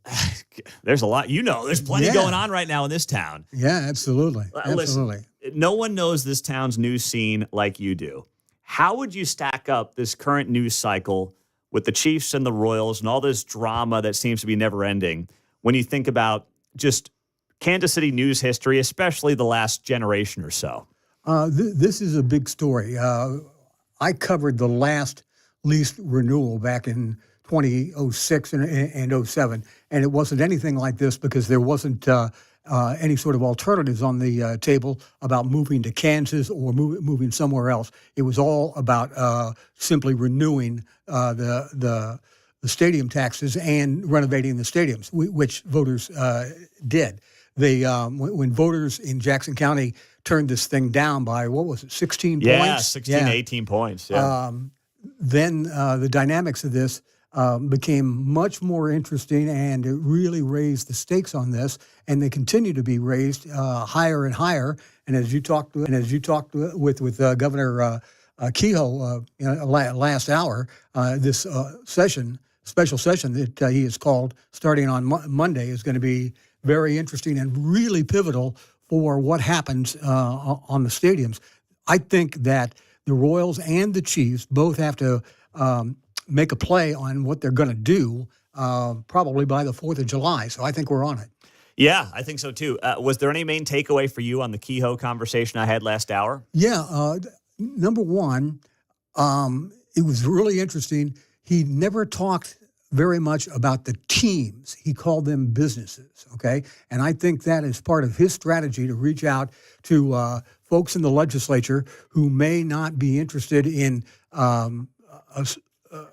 There's a lot. There's plenty going on right now in this town. Yeah, absolutely. Listen, no one knows this town's news scene like you do. How would you stack up this current news cycle with the Chiefs and the Royals and all this drama that seems to be never ending when you think about just Kansas City news history, especially the last generation or so? This is a big story. I covered the last lease renewal back in 2006 and 07, and it wasn't anything like this because there wasn't any sort of alternatives on the table about moving to Kansas or moving somewhere else. It was all about simply renewing the stadium taxes and renovating the stadiums, which voters did. When voters in Jackson County turned this thing down by, 16 points? Yeah, 16, 18 points. Yeah. Then the dynamics of this became much more interesting, and it really raised the stakes on this, and they continue to be raised higher and higher. And as you talked with Governor Kehoe last hour, this special session that he has called starting on Monday is going to be very interesting and really pivotal for what happens on the stadiums. I think that the Royals and the Chiefs both have to make a play on what they're going to do probably by the 4th of July. So I think we're on it. Yeah, I think so too. Was there any main takeaway for you on the Kehoe conversation I had last hour? Yeah. Number one, it was really interesting. He never talked very much about the teams. He called them businesses, okay? And I think that is part of his strategy to reach out to folks in the legislature who may not be interested in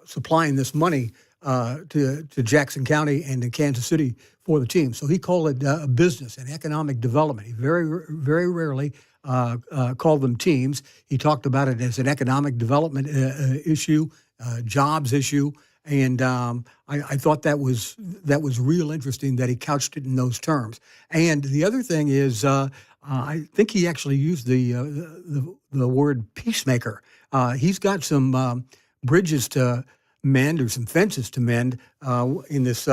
supplying this money to Jackson County and to Kansas City for the team. So he called it a business and economic development. He very, very rarely called them teams. He talked about it as an economic development issue, jobs issue. And I thought that was real interesting that he couched it in those terms. And the other thing is, I think he actually used the word peacemaker. He's got some bridges to mend or some fences to mend in this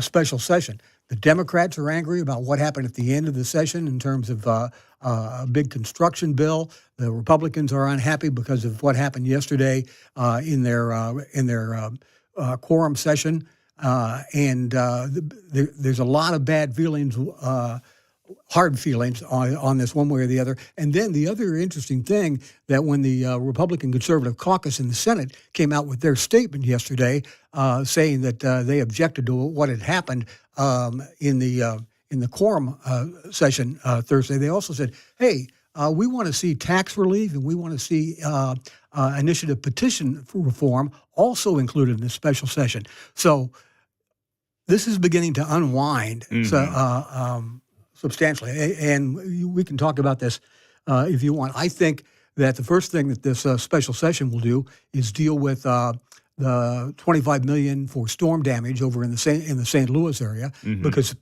special session. The Democrats are angry about what happened at the end of the session in terms of a big construction bill. The Republicans are unhappy because of what happened yesterday in their quorum session, and there's a lot of bad feelings, hard feelings on this one way or the other. And then the other interesting thing that when the Republican Conservative Caucus in the Senate came out with their statement yesterday, saying that they objected to what had happened in the quorum session Thursday, they also said, hey, we want to see tax relief and we want to see initiative petition for reform also included in this special session. So this is beginning to unwind substantially. And we can talk about this if you want. I think that the first thing that this special session will do is deal with the $25 million for storm damage over in the St. Louis area, because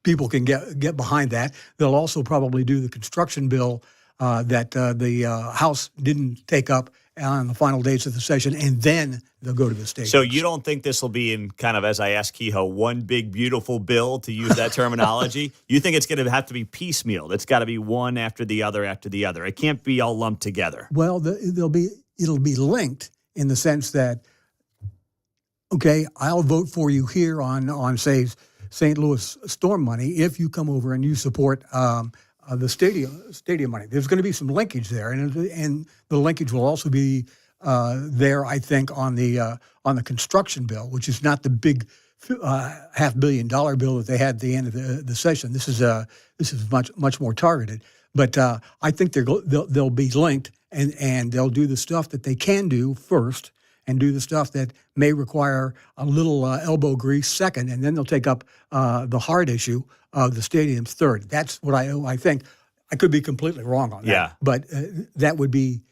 people can get behind that. They'll also probably do the construction bill that the House didn't take up on the final days of the session, and then they'll go to the state. So you don't think this will be in kind of, as I asked Kehoe, one big beautiful bill, to use that terminology? You think it's going to have to be piecemeal? It's got to be one after the other after the other. It can't be all lumped together. Well, it'll be linked in the sense that, okay, I'll vote for you here on say St. Louis storm money if you come over and you support the stadium money. There's going to be some linkage there, and the linkage will also be there, I think, on the construction bill, which is not the big $500 million bill that they had at the end of the session. This is much more targeted. But I think they'll be linked, and they'll do the stuff that they can do first, and do the stuff that may require a little elbow grease second, and then they'll take up the hard issue of the stadiums third. That's what I think. I could be completely wrong on that. Yeah. But that would be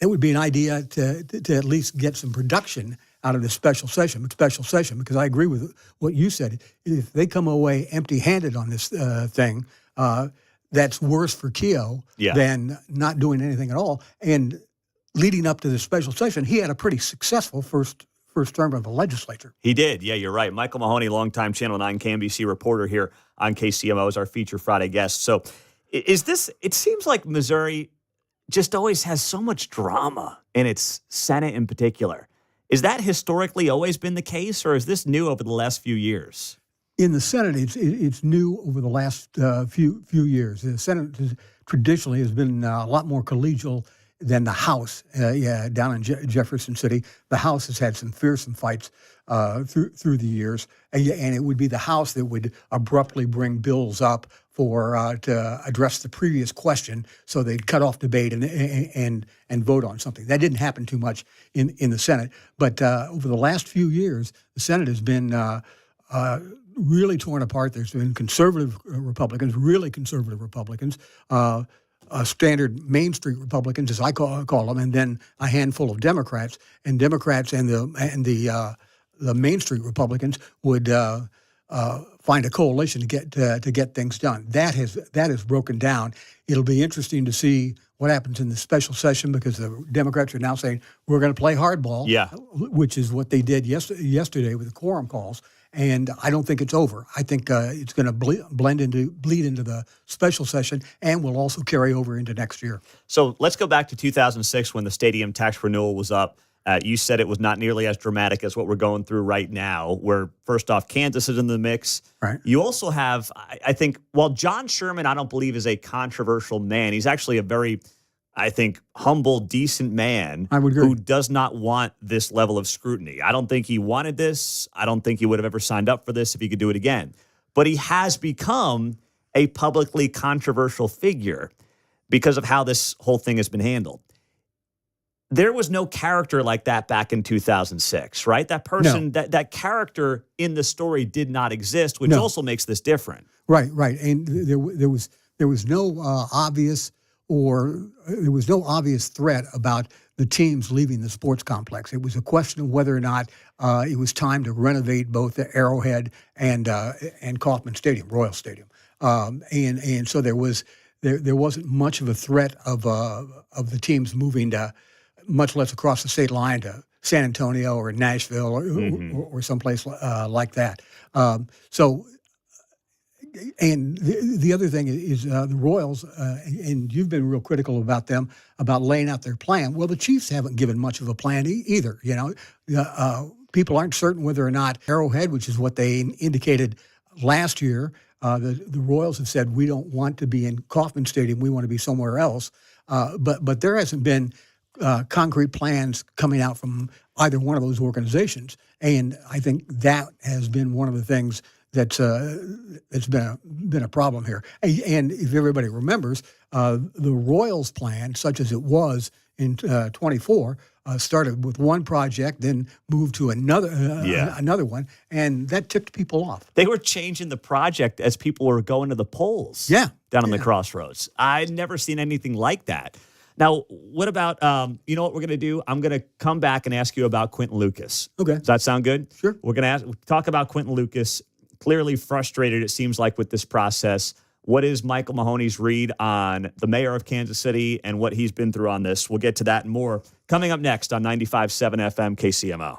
an idea to at least get some production out of this special session, because I agree with what you said. If they come away empty-handed on this thing, that's worse for Kehoe than not doing anything at all. And leading up to the special session, he had a pretty successful first term of the legislature. He did. Yeah, you're right. Micheal Mahoney, longtime Channel 9 KMBC reporter here on KCMO, is our feature Friday guest. So it seems like Missouri just always has so much drama in its Senate in particular. Is that historically always been the case, or is this new over the last few years? In the Senate, it's new over the last few years. The Senate traditionally has been a lot more collegial than the House. Down in Jefferson City, the House has had some fearsome fights through the years, and it would be the House that would abruptly bring bills up to address the previous question, so they'd cut off debate and vote on something. That didn't happen too much in the Senate, but over the last few years, the Senate has been really torn apart. There's been conservative Republicans, really conservative Republicans, standard Main Street Republicans, as I call them, and then a handful of Democrats. And Democrats and the Main Street Republicans would find a coalition to get things done. That has broken down. It'll be interesting to see what happens in the special session, because the Democrats are now saying we're going to play hardball, which is what they did yesterday with the quorum calls. And I don't think it's over. I think it's going to bleed into the special session, and will also carry over into next year. So let's go back to 2006 when the stadium tax renewal was up. You said it was not nearly as dramatic as what we're going through right now, where, first off, Kansas is in the mix. Right. You also have, I think, while John Sherman, I don't believe, is a controversial man, he's actually a very, I think, humble, decent man who does not want this level of scrutiny. I don't think he wanted this. I don't think he would have ever signed up for this if he could do it again. But he has become a publicly controversial figure because of how this whole thing has been handled. There was no character like that back in 2006, right? That person, that character in the story did not exist, which also makes this different. Right. And there was no obvious threat about the teams leaving the sports complex. It was a question of whether or not it was time to renovate both the Arrowhead and Kauffman Stadium, Royal Stadium, and so there wasn't much of a threat of the teams moving to, much less across the state line, to San Antonio or Nashville or someplace like that. And the other thing is the Royals, and you've been real critical about them, about laying out their plan. Well, the Chiefs haven't given much of a plan either. People aren't certain whether or not Arrowhead, which is what they indicated last year, the Royals have said, we don't want to be in Kauffman Stadium, we want to be somewhere else. But there hasn't been concrete plans coming out from either one of those organizations. And I think that has been one of the things that's been a problem here. And if everybody remembers, the Royals plan, such as it was in 24, started with one project, then moved to another one, and that tipped people off. They were changing the project as people were going to the polls down on the crossroads. I'd never seen anything like that. Now, what about, you know what we're going to do? I'm going to come back and ask you about Quinton Lucas. Okay. Does that sound good? Sure. We're going to talk about Quinton Lucas. Clearly frustrated, it seems like, with this process. What is Micheal Mahoney's read on the mayor of Kansas City and what he's been through on this? We'll get to that and more coming up next on 95.7 FM KCMO.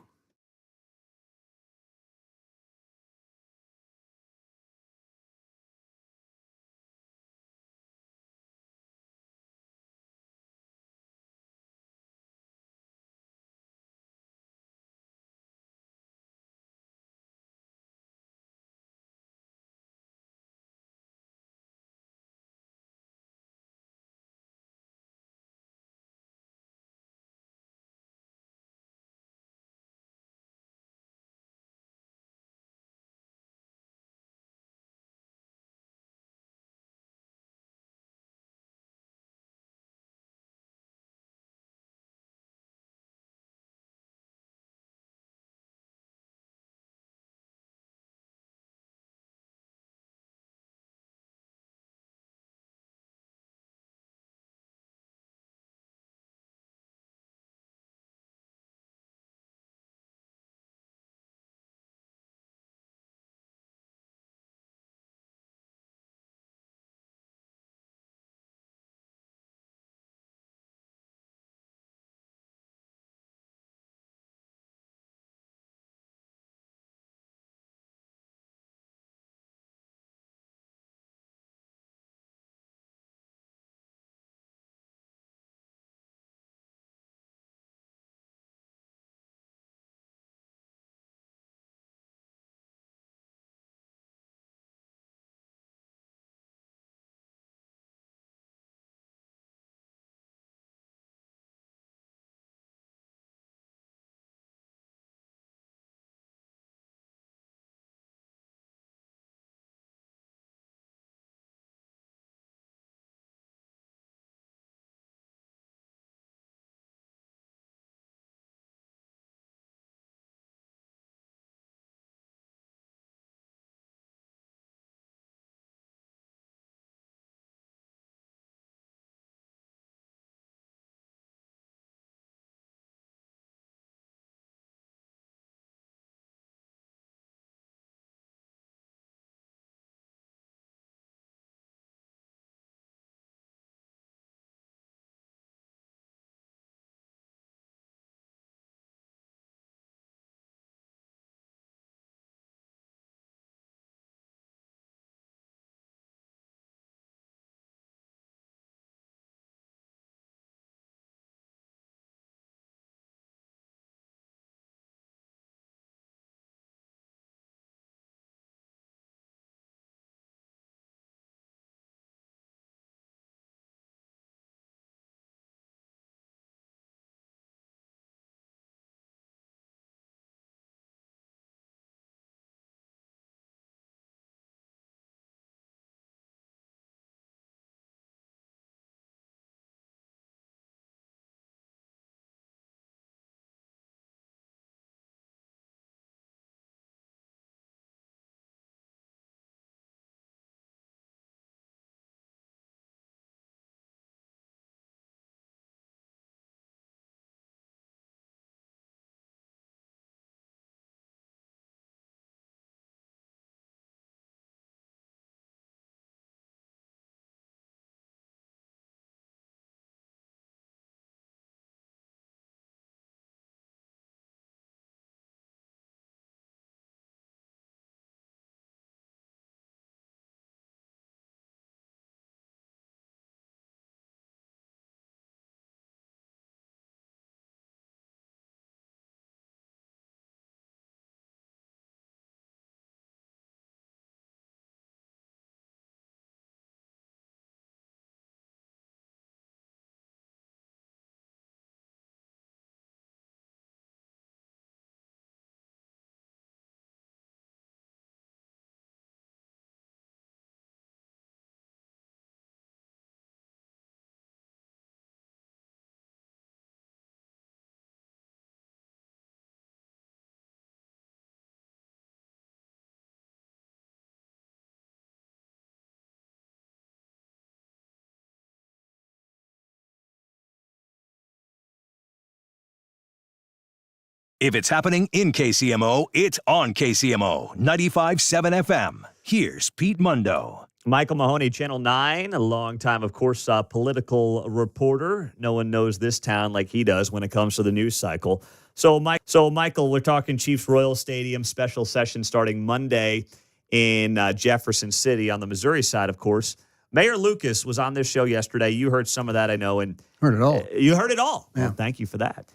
If it's happening in KCMO, it's on KCMO 95.7 FM. Here's Pete Mundo. Micheal Mahoney, Channel 9, a longtime, of course, political reporter. No one knows this town like he does when it comes to the news cycle. So, Michael, we're talking Chiefs-Royals Stadium special session starting Monday in Jefferson City on the Missouri side, of course. Mayor Lucas was on this show yesterday. You heard some of that, I know. And heard it all. You heard it all. Yeah. Well, thank you for that.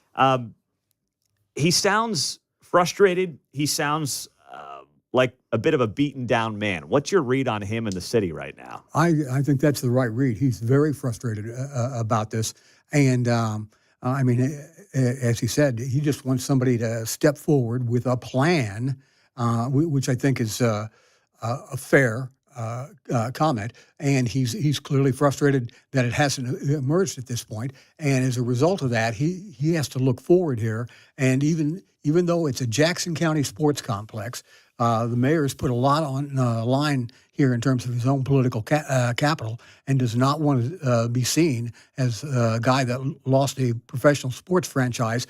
He sounds frustrated. He sounds like a bit of a beaten down man. What's your read on him in the city right now? I think that's the right read. He's very frustrated about this. And, I mean, as he said, he just wants somebody to step forward with a plan, which I think is a fair comment. And he's clearly frustrated that it hasn't emerged at this point. And as a result of that, he has to look forward here. And even though it's a Jackson County sports complex, the mayor's put a lot on line here in terms of his own political capital and does not want to be seen as a guy that lost a professional sports franchise,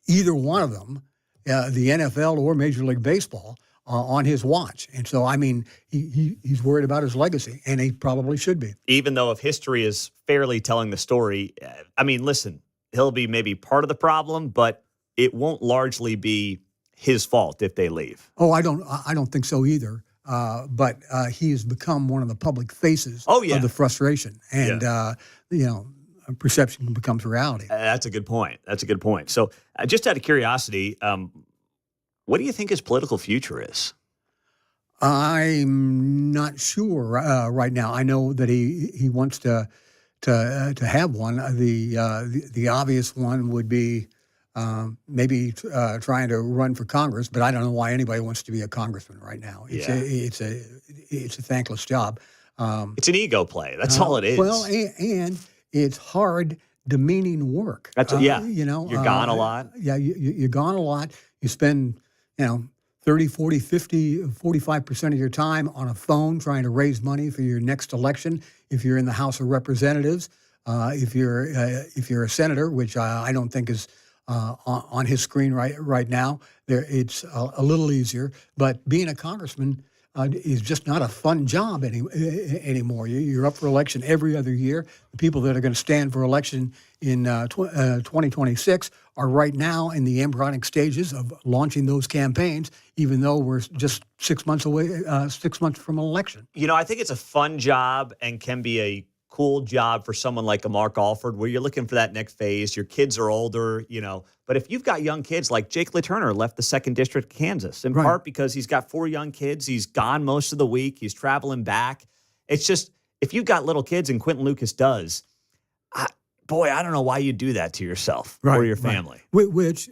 either one of them, the NFL or Major League Baseball, on his watch. And so, I mean, he's worried about his legacy, and he probably should be. Even though if history is fairly telling the story, I mean, listen, he'll be maybe part of the problem, but it won't largely be his fault if they leave. Oh, I don't think so either. But he has become one of the public faces of the frustration, and perception becomes reality. That's a good point. So, just out of curiosity, what do you think his political future is? I'm not sure right now. I know that he wants to have one. The obvious one would be maybe trying to run for Congress, but I don't know why anybody wants to be a congressman right now. It's a thankless job. It's an ego play. That's all it is. Well, and it's hard, demeaning work. That's you're gone a lot. Yeah, you're gone a lot. You spend 30, 40, 50, 45% of your time on a phone trying to raise money for your next election. If you're in the House of Representatives, if you're a senator, which I don't think is on his screen right now, it's a little easier. But being a congressman is just not a fun job anymore. You're up for election every other year. The people that are going to stand for election in 2026 are right now in the embryonic stages of launching those campaigns, even though we're just 6 months away, 6 months from an election. I think it's a fun job and can be a cool job for someone like a Mark Alford, where you're looking for that next phase. Your kids are older, But if you've got young kids, like Jake LaTurner left the 2nd District of Kansas, in part because he's got 4 young kids. He's gone most of the week. He's traveling back. It's just, if you've got little kids, and Quentin Lucas does, I don't know why you do that to yourself or your family. Which,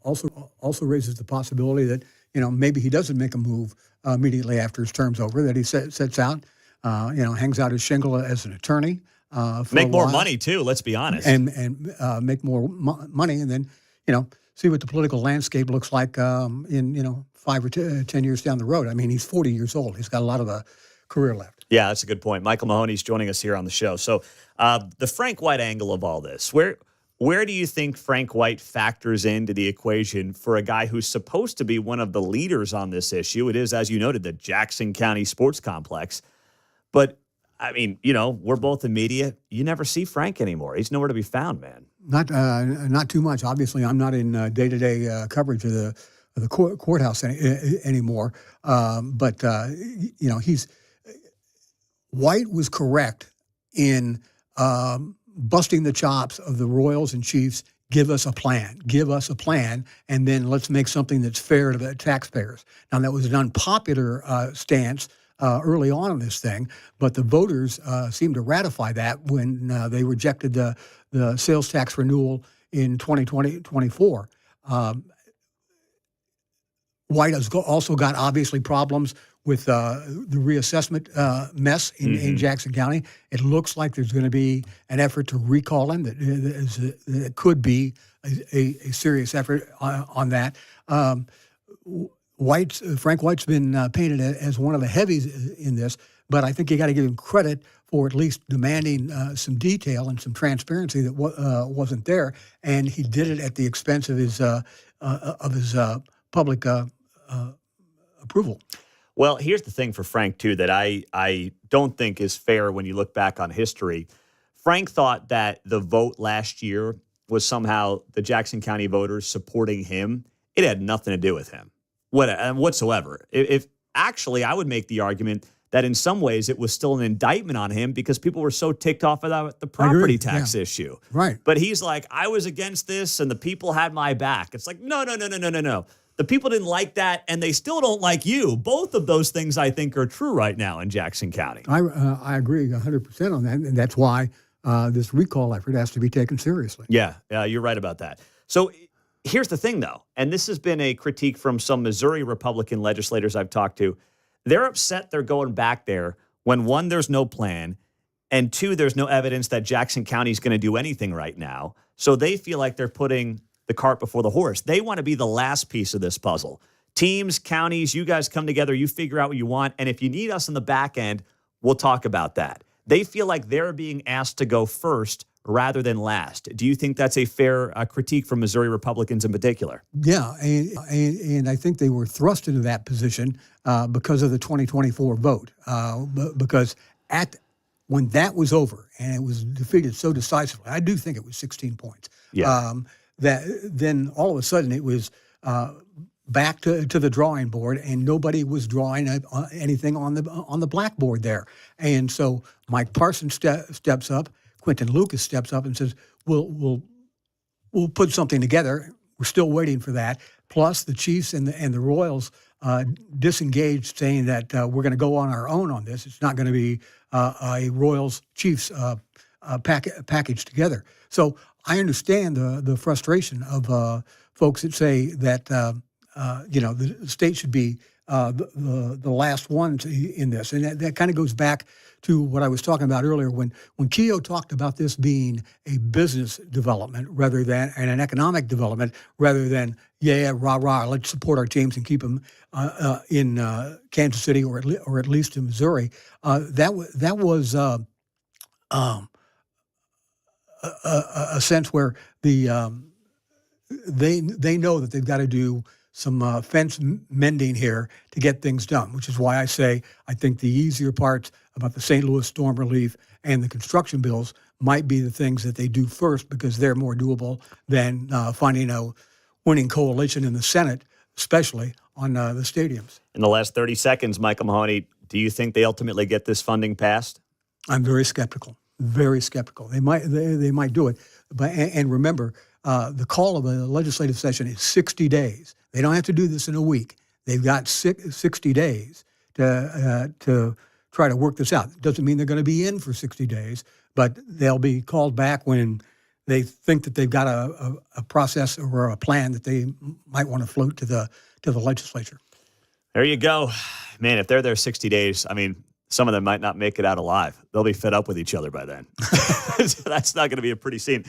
also raises the possibility that, maybe he doesn't make a move immediately after his term's over, that he sets out, hangs out his shingle as an attorney. Make more money, too, let's be honest. And make more money, and then, see what the political landscape looks like in 5 or 10 years down the road. I mean, he's 40 years old. He's got a lot of a career left. Yeah, that's a good point. Micheal Mahoney's joining us here on the show. So the Frank White angle of all this, where do you think Frank White factors into the equation for a guy who's supposed to be one of the leaders on this issue? It is, as you noted, the Jackson County Sports Complex. But, I mean, we're both in media. You never see Frank anymore. He's nowhere to be found, man. Not too much. Obviously, I'm not in day-to-day coverage of the courthouse anymore. But White was correct in busting the chops of the Royals and Chiefs. Give us a plan, and then let's make something that's fair to the taxpayers. Now, that was an unpopular stance early on in this thing, but the voters seemed to ratify that when they rejected the sales tax renewal in 2024. White has also got, obviously, problems with the reassessment mess in Jackson County. It looks like there's going to be an effort to recall him. That could be a serious effort on that. Frank White's been painted as one of the heavies in this, but I think you got to give him credit for at least demanding some detail and some transparency that wasn't there, and he did it at the expense of his public approval. Well, here's the thing for Frank, too, that I don't think is fair when you look back on history. Frank thought that the vote last year was somehow the Jackson County voters supporting him. It had nothing to do with him whatsoever. If actually, I would make the argument that in some ways it was still an indictment on him because people were so ticked off about the property tax issue. Right. But he's like, I was against this and the people had my back. It's like, no. The people didn't like that, and they still don't like you. Both of those things, I think, are true right now in Jackson County. I agree 100% on that, and that's why this recall effort has to be taken seriously. Yeah, you're right about that. So here's the thing, though, and this has been a critique from some Missouri Republican legislators I've talked to. They're upset they're going back there when, one, there's no plan, and two, there's no evidence that Jackson County is going to do anything right now. So they feel like they're putting the cart before the horse. They want to be the last piece of this puzzle. Teams, counties, you guys come together, you figure out what you want, and if you need us in the back end, we'll talk about that. They feel like they're being asked to go first rather than last. Do you think that's a fair critique from Missouri Republicans in particular? Yeah, and I think they were thrust into that position because of the 2024 vote. Because when that was over and it was defeated so decisively, I do think it was 16 points. Yeah. That then all of a sudden it was back to the drawing board, and nobody was drawing anything on the blackboard there. And so Mike Parsons steps up, Quentin Lucas steps up and says, "We'll put something together." We're still waiting for that. Plus, the Chiefs and the Royals disengaged, saying that we're going to go on our own on this. It's not going to be a Royals Chiefs package together. So I understand the frustration of folks that say that the state should be the last one in this, and that kind of goes back to what I was talking about earlier when Kehoe talked about this being a business development rather than and an economic development rather than rah, let's support our teams and keep them in Kansas City or at least in Missouri. That was a sense where they know that they've got to do some fence mending here to get things done, which is why I say I think the easier parts about the St. Louis storm relief and the construction bills might be the things that they do first because they're more doable than finding a winning coalition in the Senate, especially on the stadiums. In the last 30 seconds, Micheal Mahoney, do you think they ultimately get this funding passed? I'm very skeptical. Very skeptical. They might do it, but and remember, the call of a legislative session is 60 days. They don't have to do this in a week. They've got 60 days to try to work this out. It doesn't mean they're going to be in for 60 days, but they'll be called back when they think that they've got a process or a plan that they might want to float to the legislature. There you go. Man, if they're there 60 days, I mean, some of them might not make it out alive. They'll be fed up with each other by then. That's not going to be a pretty scene.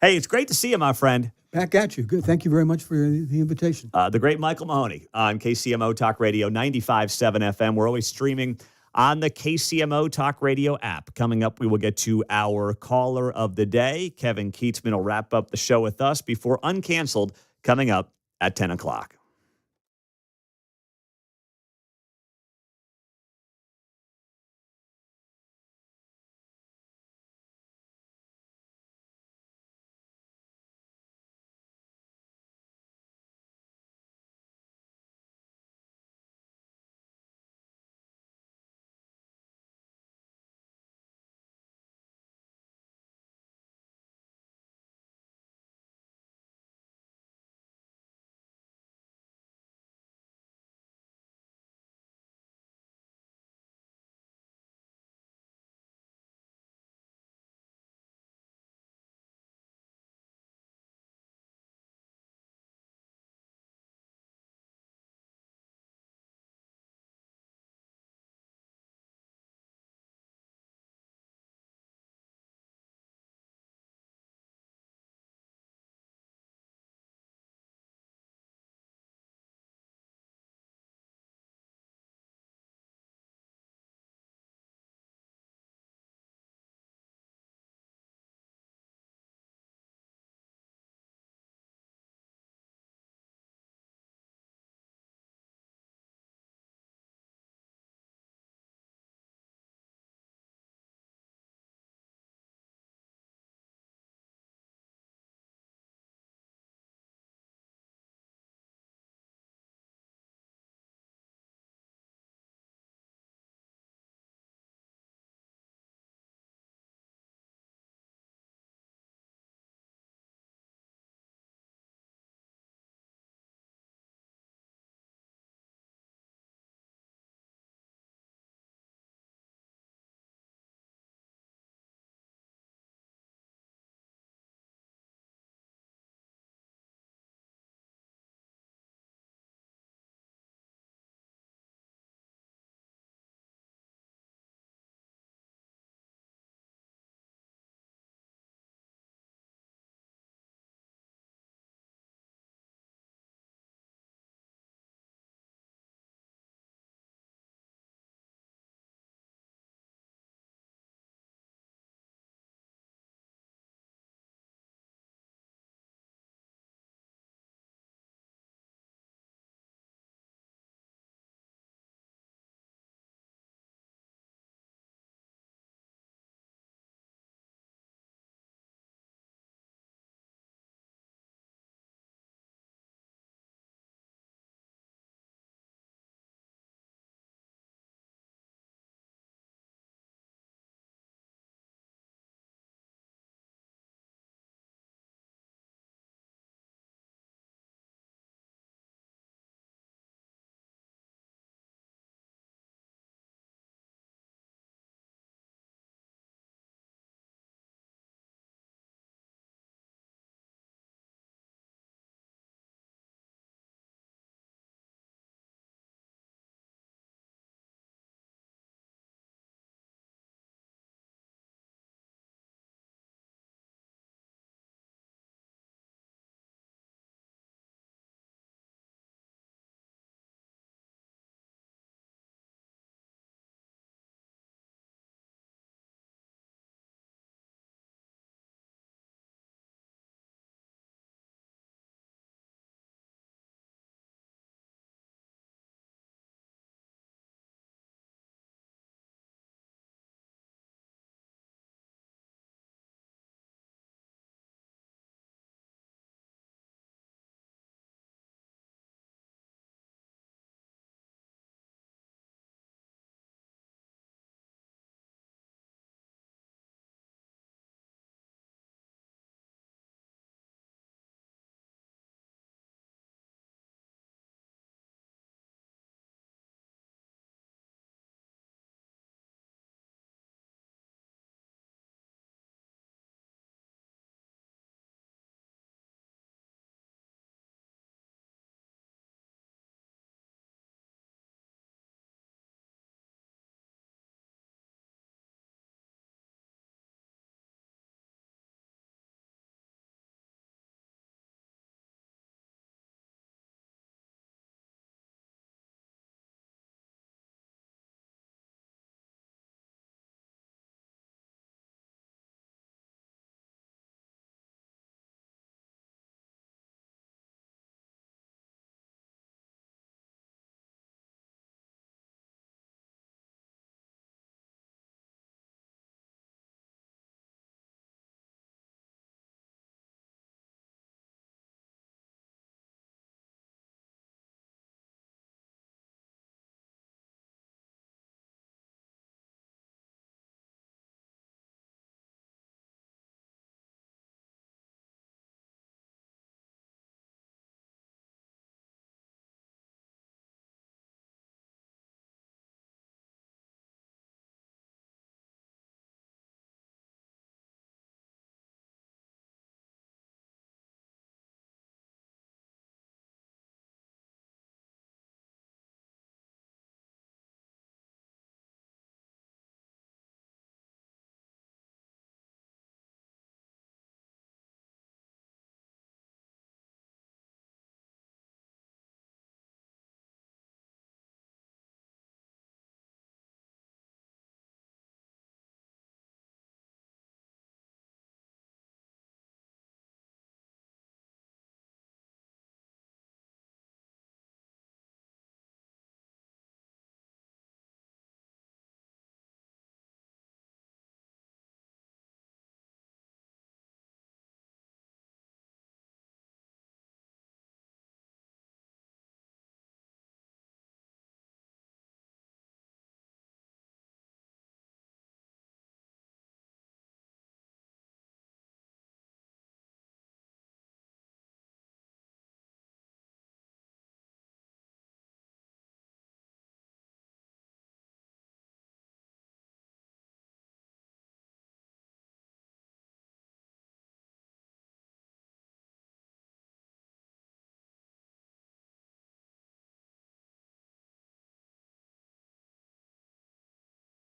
Hey, it's great to see you, my friend. Back at you. Good. Thank you very much for the invitation. The great Micheal Mahoney on KCMO Talk Radio 95.7 FM. We're always streaming on the KCMO Talk Radio app. Coming up, we will get to our caller of the day. Kevin Keatsman will wrap up the show with us before Uncanceled coming up at 10 o'clock.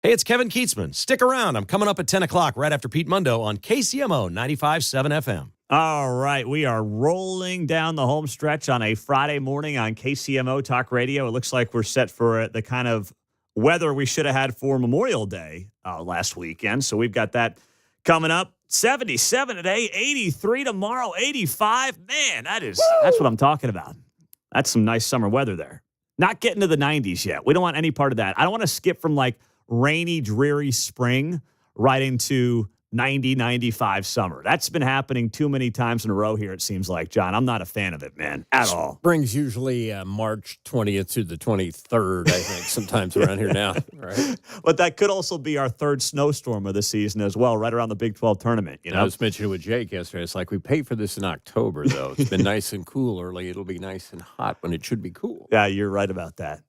Hey, it's Kevin Keatsman. Stick around. I'm coming up at 10 o'clock right after Pete Mundo on KCMO 95.7 FM. All right, we are rolling down the home stretch on a Friday morning on KCMO Talk Radio. It looks like we're set for the kind of weather we should have had for Memorial Day last weekend. So we've got that coming up. 77 today, 83 tomorrow, 85. Man, that's what I'm talking about. That's some nice summer weather there. Not getting to the 90s yet. We don't want any part of that. I don't want to skip from like rainy, dreary spring right into 90, 95 summer. That's been happening too many times in a row here, it seems like, John. I'm not a fan of it, man, at all. Spring's usually March 20th through the 23rd, I think, sometimes around here now. Right? But that could also be our third snowstorm of the season as well, right around the Big 12 tournament. You know? I was mentioning with Jake yesterday, it's like we pay for this in October, though. It's been nice and cool early. It'll be nice and hot when it should be cool. Yeah, you're right about that.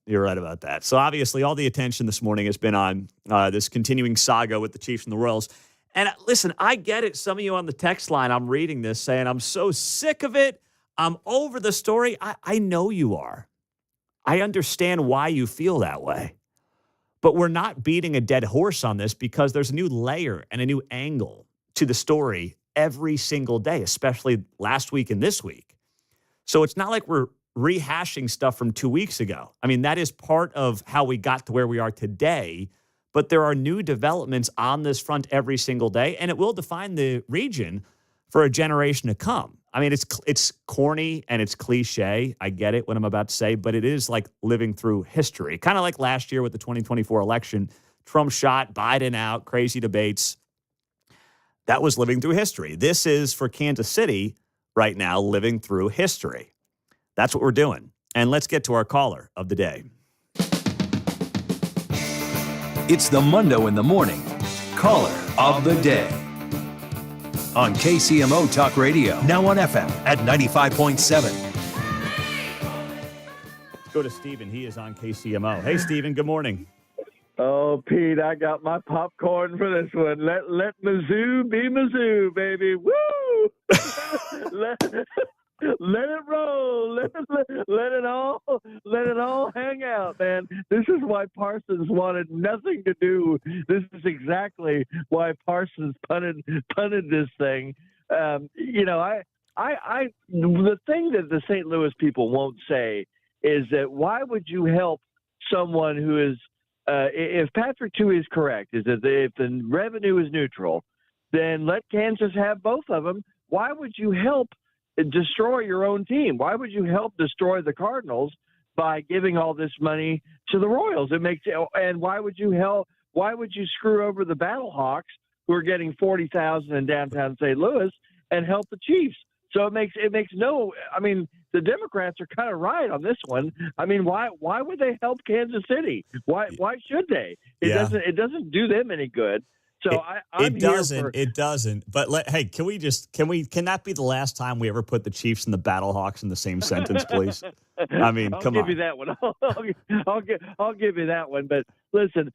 So obviously all the attention this morning has been on this continuing saga with the Chiefs and the Royals. And listen, I get it. Some of you on the text line, I'm reading this saying, I'm so sick of it. I'm over the story. I know you are. I understand why you feel that way. But we're not beating a dead horse on this because there's a new layer and a new angle to the story every single day, especially last week and this week. So it's not like we're rehashing stuff from 2 weeks ago. I mean, that is part of how we got to where we are today. But there are new developments on this front every single day, and it will define the region for a generation to come. I mean, it's corny and it's cliche. I get it, what I'm about to say, but it is like living through history. Kind of like last year with the 2024 election. Trump shot, Biden out, crazy debates. That was living through history. This is, for Kansas City right now, living through history. That's what we're doing. And let's get to our caller of the day. It's the Mundo in the Morning Caller of the Day on KCMO Talk Radio, now on FM at 95.7. Let's go to Steven. He is on KCMO. Hey, Steven, good morning. Oh, Pete, I got my popcorn for this one. Let Mizzou be Mizzou, baby. Woo! Let it roll. Let it all hang out, man. This is why Parsons wanted nothing to do. This is exactly why Parsons punted this thing. The thing that the St. Louis people won't say is that why would you help someone who is, if Patrick Tui is correct, is that if the revenue is neutral, then let Kansas have both of them. Why would you help destroy your own team? Why would you help destroy the Cardinals by giving all this money to the Royals? And why would you screw over the Battlehawks who are getting $40,000 in downtown St. Louis and help the Chiefs? So it makes no. I mean, the Democrats are kind of right on this one. I mean, why would they help Kansas City? Why should they? It doesn't do them any good. So It doesn't. But can that be the last time we ever put the Chiefs and the Battlehawks in the same sentence, please? I mean, come on. I'll give you that one. I'll give you that one. But listen,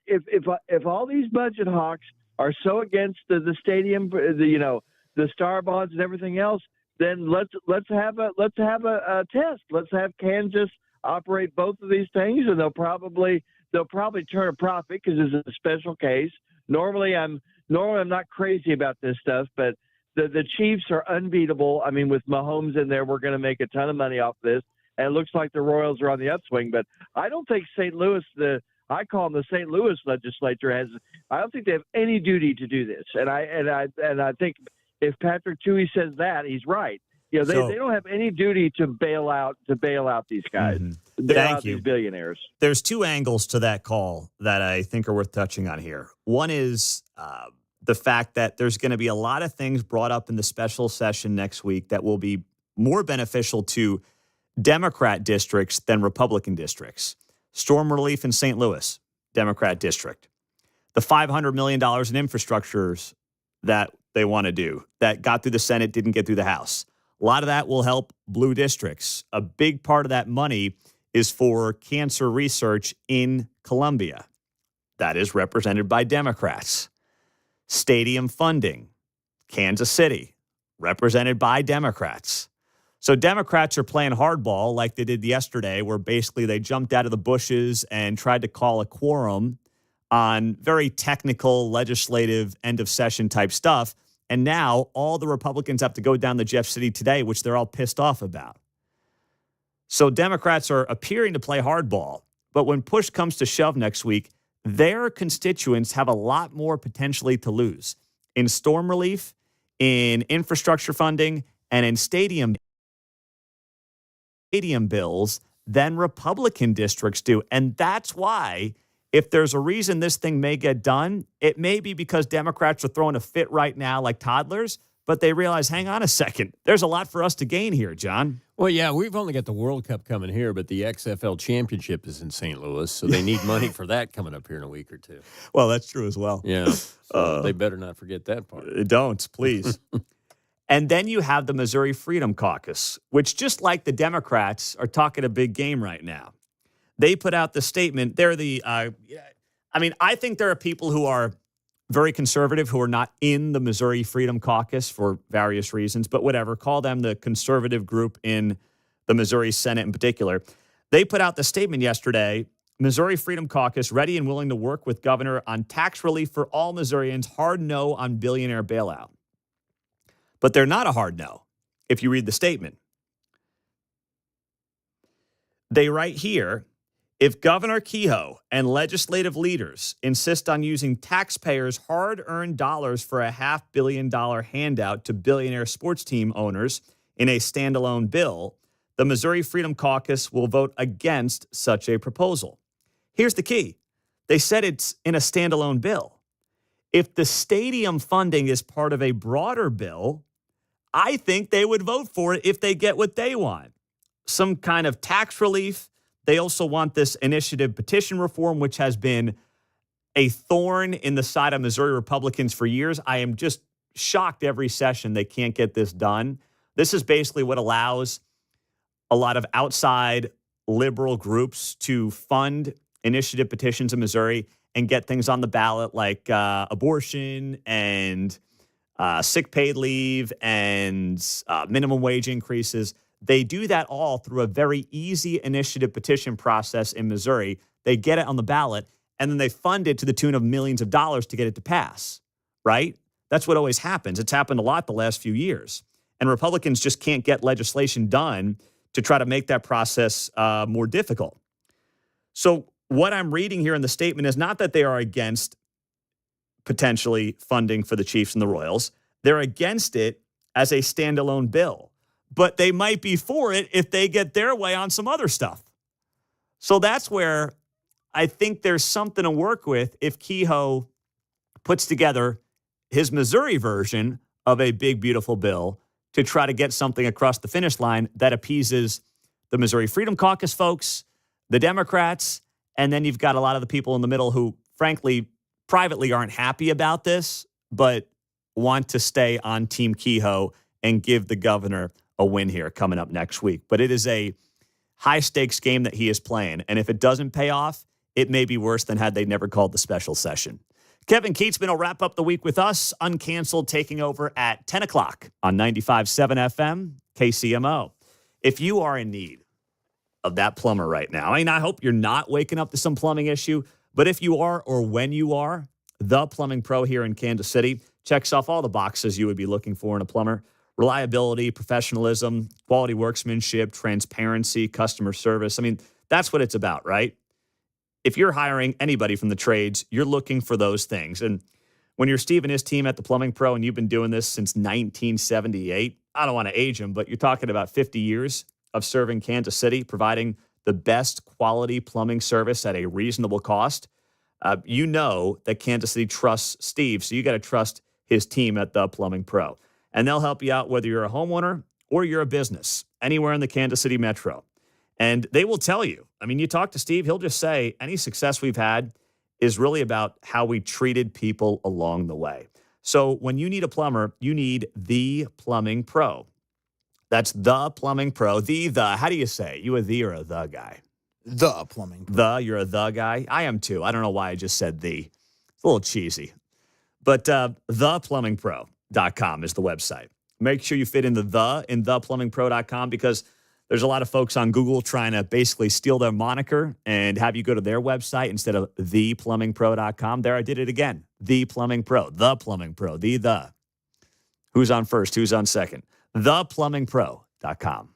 if all these budget hawks are so against the stadium, the star bonds and everything else, then let's have a test. Let's have Kansas operate both of these things, and they'll probably turn a profit because it's a special case. Normally I'm not crazy about this stuff, but the Chiefs are unbeatable. I mean, with Mahomes in there, we're going to make a ton of money off this. And it looks like the Royals are on the upswing, but I don't think St. Louis, I call them the St. Louis legislature, I don't think they have any duty to do this. And I think if Patrick Tui says that, he's right. They don't have any duty to bail out these guys. Mm-hmm. Thank you. These billionaires. There's two angles to that call that I think are worth touching on here. One is the fact that there's going to be a lot of things brought up in the special session next week that will be more beneficial to Democrat districts than Republican districts. Storm relief in St. Louis, Democrat district. The $500 million in infrastructures that they want to do that got through the Senate, didn't get through the House. A lot of that will help blue districts. A big part of that money is for cancer research in Columbia. That is represented by Democrats. Stadium funding, Kansas City, represented by Democrats. So Democrats are playing hardball like they did yesterday, where basically they jumped out of the bushes and tried to call a quorum on very technical, legislative, end of session type stuff. And now all the Republicans have to go down to Jeff City today, which they're all pissed off about. So Democrats are appearing to play hardball. But when push comes to shove next week, their constituents have a lot more potentially to lose in storm relief, in infrastructure funding, and in stadium bills than Republican districts do. And that's why, if there's a reason this thing may get done, it may be because Democrats are throwing a fit right now like toddlers, but they realize, hang on a second, there's a lot for us to gain here, John. Well, yeah, we've only got the World Cup coming here, but the XFL Championship is in St. Louis, so they need money for that coming up here in a week or two. Well, that's true as well. Yeah, so they better not forget that part. Don't, please. And then you have the Missouri Freedom Caucus, which, just like the Democrats, are talking a big game right now. They put out the statement. They're I think there are people who are very conservative who are not in the Missouri Freedom Caucus for various reasons, but whatever, call them the conservative group in the Missouri Senate in particular. They put out the statement yesterday, Missouri Freedom Caucus ready and willing to work with governor on tax relief for all Missourians, hard no on billionaire bailout. But they're not a hard no if you read the statement. They write here, if Governor Kehoe and legislative leaders insist on using taxpayers' hard-earned dollars for a $500 million handout to billionaire sports team owners in a standalone bill, the Missouri Freedom Caucus will vote against such a proposal. Here's the key. They said it's in a standalone bill. If the stadium funding is part of a broader bill, I think they would vote for it if they get what they want. Some kind of tax relief. They also want this initiative petition reform, which has been a thorn in the side of Missouri Republicans for years. I am just shocked every session they can't get this done. This is basically what allows a lot of outside liberal groups to fund initiative petitions in Missouri and get things on the ballot like abortion and sick paid leave and minimum wage increases. They do that all through a very easy initiative petition process in Missouri. They get it on the ballot, and then they fund it to the tune of millions of dollars to get it to pass, right? That's what always happens. It's happened a lot the last few years. And Republicans just can't get legislation done to try to make that process more difficult. So what I'm reading here in the statement is not that they are against potentially funding for the Chiefs and the Royals. They're against it as a standalone bill. But they might be for it if they get their way on some other stuff. So that's where I think there's something to work with if Kehoe puts together his Missouri version of a big, beautiful bill to try to get something across the finish line that appeases the Missouri Freedom Caucus folks, the Democrats, and then you've got a lot of the people in the middle who, frankly, privately aren't happy about this, but want to stay on Team Kehoe and give the governor a win here coming up next week. But it is a high-stakes game that he is playing. And if it doesn't pay off, it may be worse than had they never called the special session. Kevin Keatsman will wrap up the week with us, Uncanceled, taking over at 10 o'clock on 95.7 FM, KCMO. If you are in need of that plumber right now, I hope you're not waking up to some plumbing issue, but if you are or when you are, the Plumbing Pro here in Kansas City checks off all the boxes you would be looking for in a plumber. Reliability, professionalism, quality workmanship, transparency, customer service. That's what it's about, right? If you're hiring anybody from the trades, you're looking for those things. And when you're Steve and his team at the Plumbing Pro and you've been doing this since 1978, I don't want to age them, but you're talking about 50 years of serving Kansas City, providing the best quality plumbing service at a reasonable cost. You know that Kansas City trusts Steve, so you got to trust his team at the Plumbing Pro. And they'll help you out whether you're a homeowner or you're a business, anywhere in the Kansas City metro. And they will tell you. You talk to Steve, he'll just say any success we've had is really about how we treated people along the way. So when you need a plumber, you need the Plumbing Pro. That's the Plumbing Pro. How do you say? You a the or a the guy? The Plumbing Pro. You're a the guy? I am too. I don't know why I just said the. It's a little cheesy. But theplumbingpro.com is the website. Make sure you fit in the in theplumbingpro.com because There's a lot of folks on Google trying to basically steal their moniker and have you go to their website instead of theplumbingpro.com. There, I did it again. The Plumbing Pro, the Plumbing Pro, the. Who's on first? Who's on second? Theplumbingpro.com.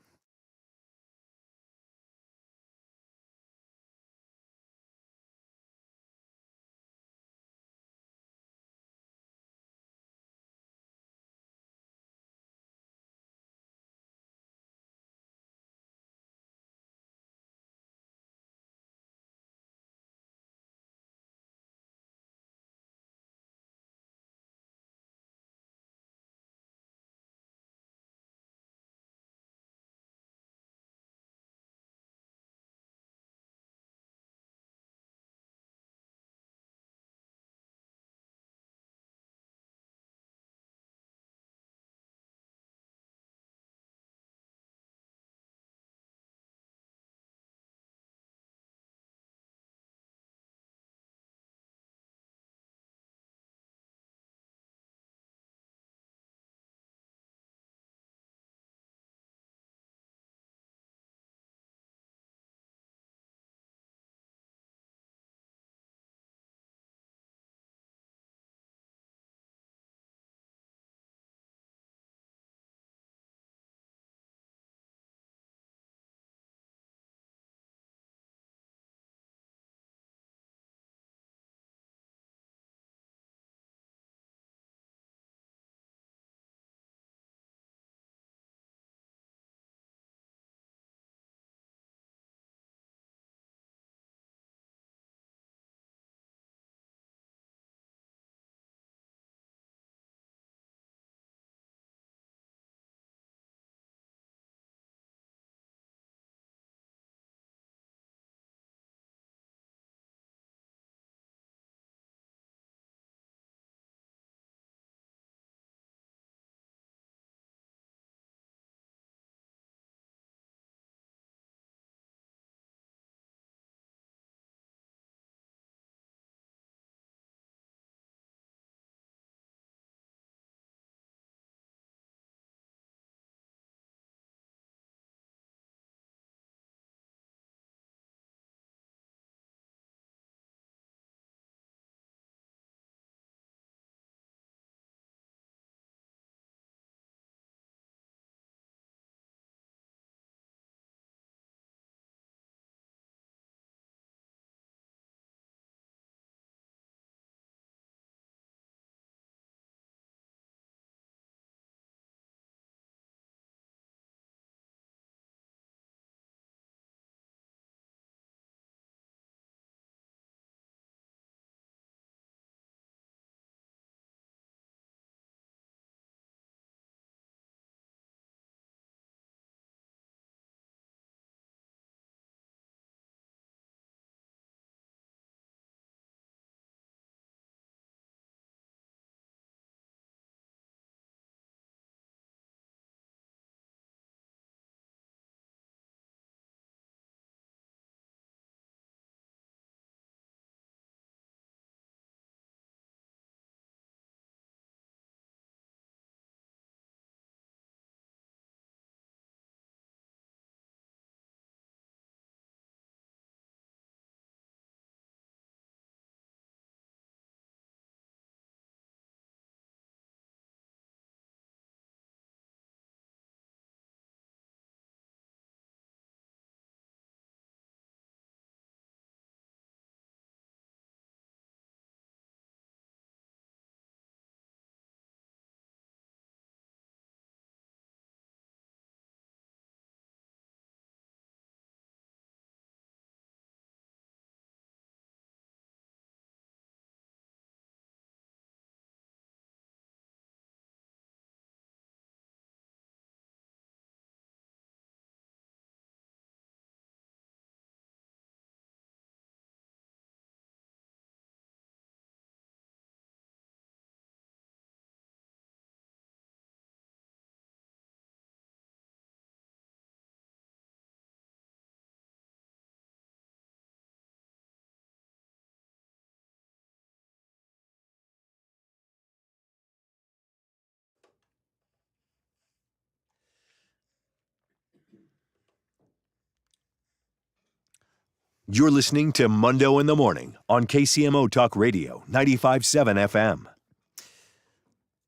You're listening to Mundo in the Morning on KCMO Talk Radio, 95.7 FM.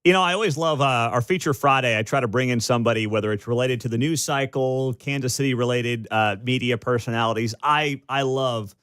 You know, I always love our Feature Friday. I try to bring in somebody, whether it's related to the news cycle, Kansas City-related media personalities. I love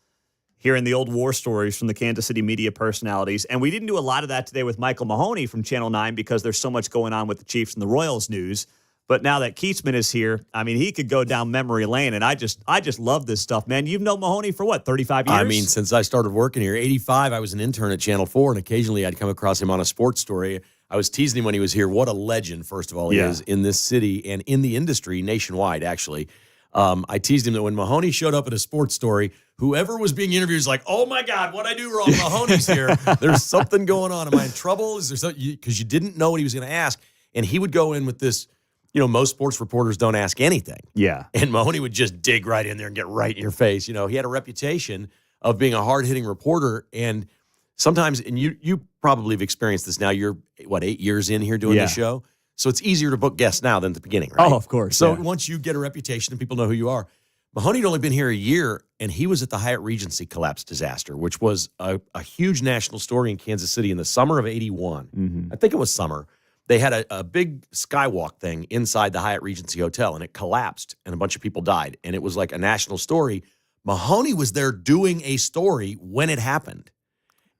hearing the old war stories from the Kansas City media personalities. And we didn't do a lot of that today with Micheal Mahoney from Channel 9 because there's so much going on with the Chiefs and the Royals news. But now that Keatsman is here, I mean, he could go down memory lane. And I just love this stuff, man. You've known Mahoney for what, 35 years? I mean, since I started working here, 85, I was an intern at Channel 4, and occasionally I'd come across him on a sports story. I was teasing him when he was here. What a legend, first of all, he is in this city and in the industry nationwide, actually. I teased him that when Mahoney showed up at a sports story, whoever was being interviewed was like, oh, my God, what'd I do wrong? Mahoney's here. There's something going on. Am I in trouble? Is there something? Because you didn't know what he was going to ask. And he would go in with this, you know, most sports reporters don't ask anything. Yeah. And Mahoney would just dig right in there and get right in your face. You know, he had a reputation of being a hard-hitting reporter. And sometimes, and you probably have experienced this now, you're, 8 years in here doing this show? So it's easier to book guests now than at the beginning, right? Oh, of course. So once you get a reputation and people know who you are. Mahoney had only been here a year, and he was at the Hyatt Regency collapse disaster, which was a huge national story in Kansas City in the summer of 81. Mm-hmm. I think it was summer. They had a big skywalk thing inside the Hyatt Regency Hotel, and it collapsed, and a bunch of people died. And it was like a national story. Mahoney was there doing a story when it happened.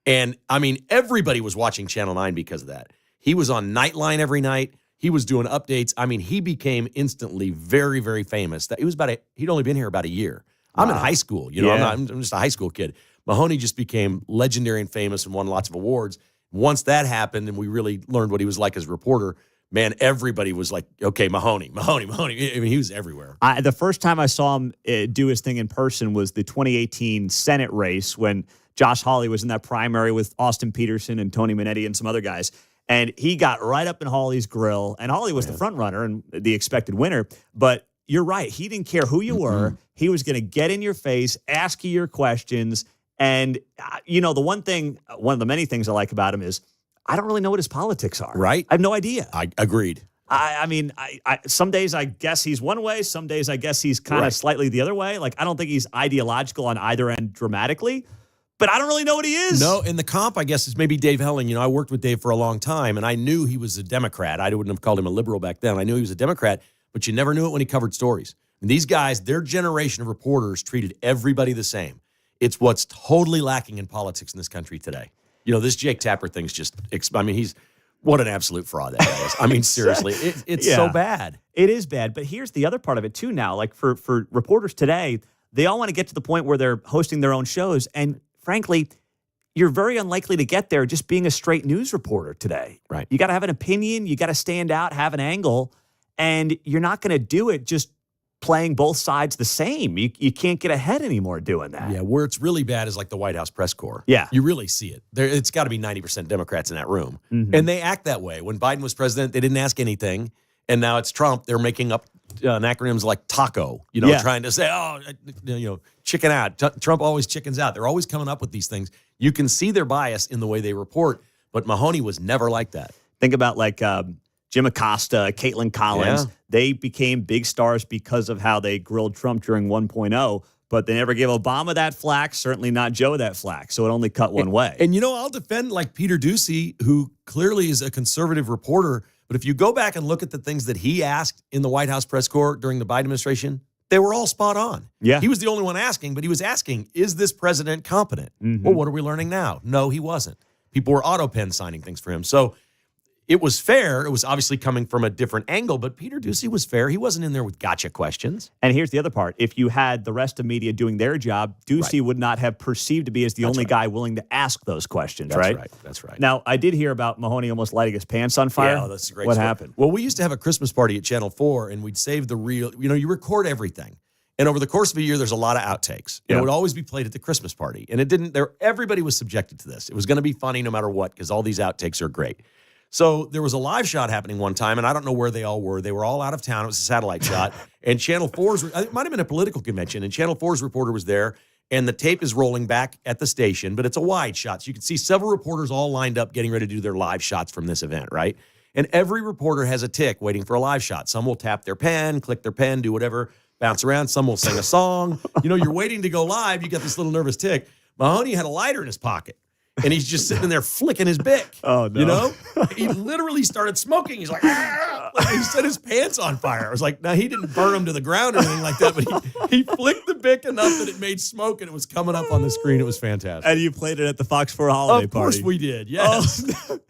And, I mean, everybody was watching Channel 9 because of that. He was on Nightline every night. He was doing updates. I mean, he became instantly very, very famous. That he'd only been here about a year. I'm in high school, you know. I'm just a high school kid. Mahoney just became legendary and famous and won lots of awards. Once that happened and we really learned what he was like as a reporter, man, everybody was like, okay, Mahoney. I mean, he was everywhere. The first time I saw him do his thing in person was the 2018 Senate race when Josh Hawley was in that primary with Austin Peterson and Tony Minetti and some other guys. And he got right up in Hawley's grill. And Hawley was the front runner and the expected winner. But you're right. He didn't care who you were. He was going to get in your face, ask you your questions. And, you know, one of the many things I like about him is I don't really know what his politics are. Right. I have no idea. I agreed. I mean, some days I guess he's one way. Some days I guess he's kind of slightly the other way. Like, I don't think he's ideological on either end dramatically. But I don't really know what he is. No, and the comp, I guess, is maybe Dave Helling. You know, I worked with Dave for a long time, and I knew he was a Democrat. I wouldn't have called him a liberal back then. I knew he was a Democrat, but you never knew it when he covered stories. And these guys, their generation of reporters treated everybody the same. It's what's totally lacking in politics in this country today. You know, this Jake Tapper thing's just, I mean, what an absolute fraud that guy is. I mean, seriously, it's so bad. It is bad. But here's the other part of it, too, now. Like, for reporters today, they all want to get to the point where they're hosting their own shows. And frankly, you're very unlikely to get there just being a straight news reporter today. Right. You got to have an opinion. You got to stand out, have an angle. And you're not going to do it just playing both sides the same. You can't get ahead anymore doing that. Yeah, where it's really bad is like the White House press corps. Yeah. You really see it. It's got to be 90% Democrats in that room. Mm-hmm. And they act that way. When Biden was president, they didn't ask anything. And now it's Trump. They're making up acronyms like TACO, trying to say, chicken out. Trump always chickens out. They're always coming up with these things. You can see their bias in the way they report, but Mahoney was never like that. Think about like Jim Acosta, Caitlin Collins. Yeah. They became big stars because of how they grilled Trump during 1.0, but they never gave Obama that flack, certainly not Joe that flack. So it only cut one way. And, I'll defend like Peter Doocy, who clearly is a conservative reporter. But if you go back and look at the things that he asked in the White House press corps during the Biden administration, they were all spot on. Yeah. He was the only one asking, but he was asking, is this president competent? Mm-hmm. Well, what are we learning now? No, he wasn't. People were auto pen signing things for him. So it was fair. It was obviously coming from a different angle, but Peter Doocy was fair. He wasn't in there with gotcha questions. And here's the other part. If you had the rest of media doing their job, Doocy would not have perceived to be as the only guy willing to ask those questions, right? That's right. Now, I did hear about Mahoney almost lighting his pants on fire. Yeah, that's a great What story. happened? Well, we used to have a Christmas party at Channel 4, and we'd save the reel. You record everything. And over the course of a year, there's a lot of outtakes. And it would always be played at the Christmas party. And everybody was subjected to this. It was going to be funny no matter what, because all these outtakes are great. So there was a live shot happening one time, and I don't know where they all were. They were all out of town. It was a satellite shot. And Channel 4's, it might have been a political convention, and Channel 4's reporter was there, and the tape is rolling back at the station, but it's a wide shot. So you can see several reporters all lined up getting ready to do their live shots from this event, right? And every reporter has a tick waiting for a live shot. Some will tap their pen, click their pen, do whatever. bounce around. Some will sing a song. You know, you're waiting to go live. You got this little nervous tick. Mahoney had a lighter in his pocket. And he's just sitting in there flicking his bick. Oh, no. You know? He literally started smoking. He's like, ah! Like he set his pants on fire. I was like, now he didn't burn him to the ground or anything like that, but he flicked the bick enough that it made smoke and it was coming up on the screen. It was fantastic. And you played it at the Fox 4 holiday party. Of course we did, yes. Oh,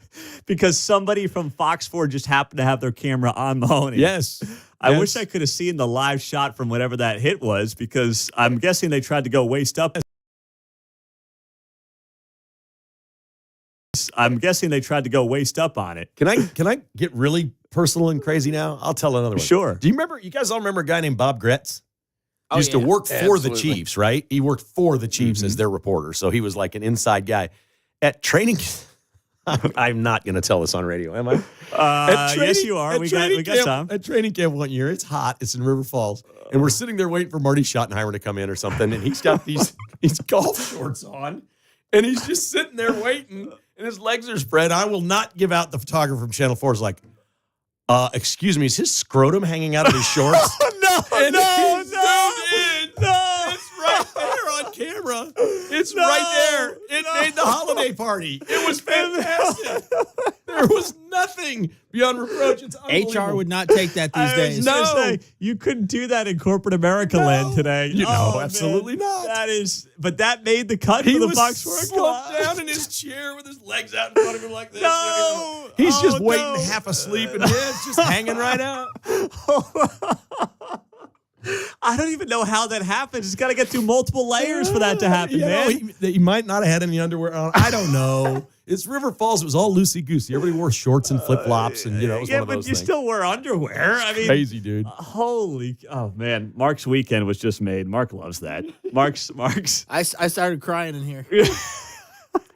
because somebody from Fox 4 just happened to have their camera on Mahoney. Yes. I wish I could have seen the live shot from whatever that hit was, because I'm guessing they tried to go waist up. I'm guessing they tried to go waist up on it. Can I get really personal and crazy now? I'll tell another one. Sure. Do you guys all remember a guy named Bob Gretz? He used to work for Absolutely. the Chiefs, right? He worked for the Chiefs as their reporter. So he was like an inside guy. At training, I'm not going to tell this on radio, am I? Yes, you are. We got some. At training camp one year, it's hot. It's in River Falls. And we're sitting there waiting for Marty Schottenheimer to come in or something. And he's got these golf shorts on. And he's just sitting there waiting. And his legs are spread. I will not give out the photographer from Channel 4 is like, excuse me, is his scrotum hanging out of his shorts? No. It's right there on camera. It's right there. It made the holiday party. It was fantastic. There was nothing beyond reproach. It's HR would not take that these days. Say, you couldn't do that in corporate America land today. Absolutely not. But that made the cut for the Fox 4 slumped down in his chair with his legs out in front of him like this. No. He's just waiting, half asleep, and it's just hanging right out. I don't even know how that happens. It's got to get through multiple layers for that to happen, man. He might not have had any underwear on. I don't know. It's River Falls. It was all loosey-goosey. Everybody wore shorts and flip-flops, and, it was one of those things. You still wear underwear. I mean, crazy, dude. Oh, man. Mark's weekend was just made. Mark loves that. Mark's. I started crying in here.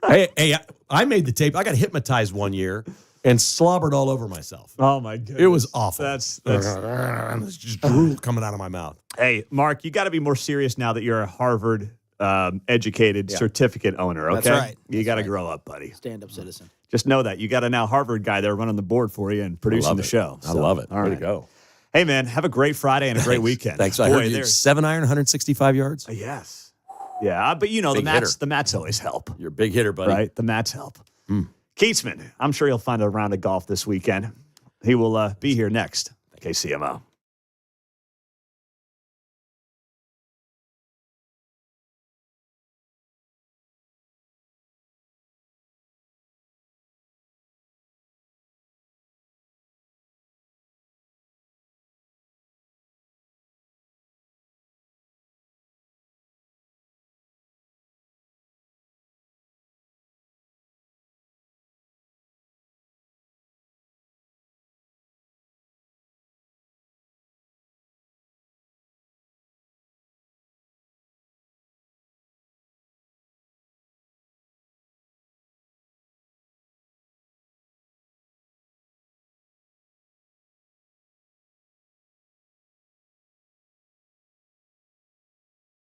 Hey, I made the tape. I got hypnotized one year and slobbered all over myself. Oh, my goodness. It was awful. That's There's just drool coming out of my mouth. Hey, Mark, you got to be more serious now that you're a Harvard educated certificate owner, okay? That's right. You got to grow up, buddy. Stand-up citizen. Just know that. You got a now Harvard guy there running the board for you and producing the show. I love it. All right. Way to go. Hey, man, have a great Friday and a great weekend. Thanks. I heard you 7-iron, 165 yards. Yes. Yeah, but the mats always help. You're a big hitter, buddy. Right? The mats help. Keatsman, I'm sure he'll find a round of golf this weekend. He will be here next. KCMO.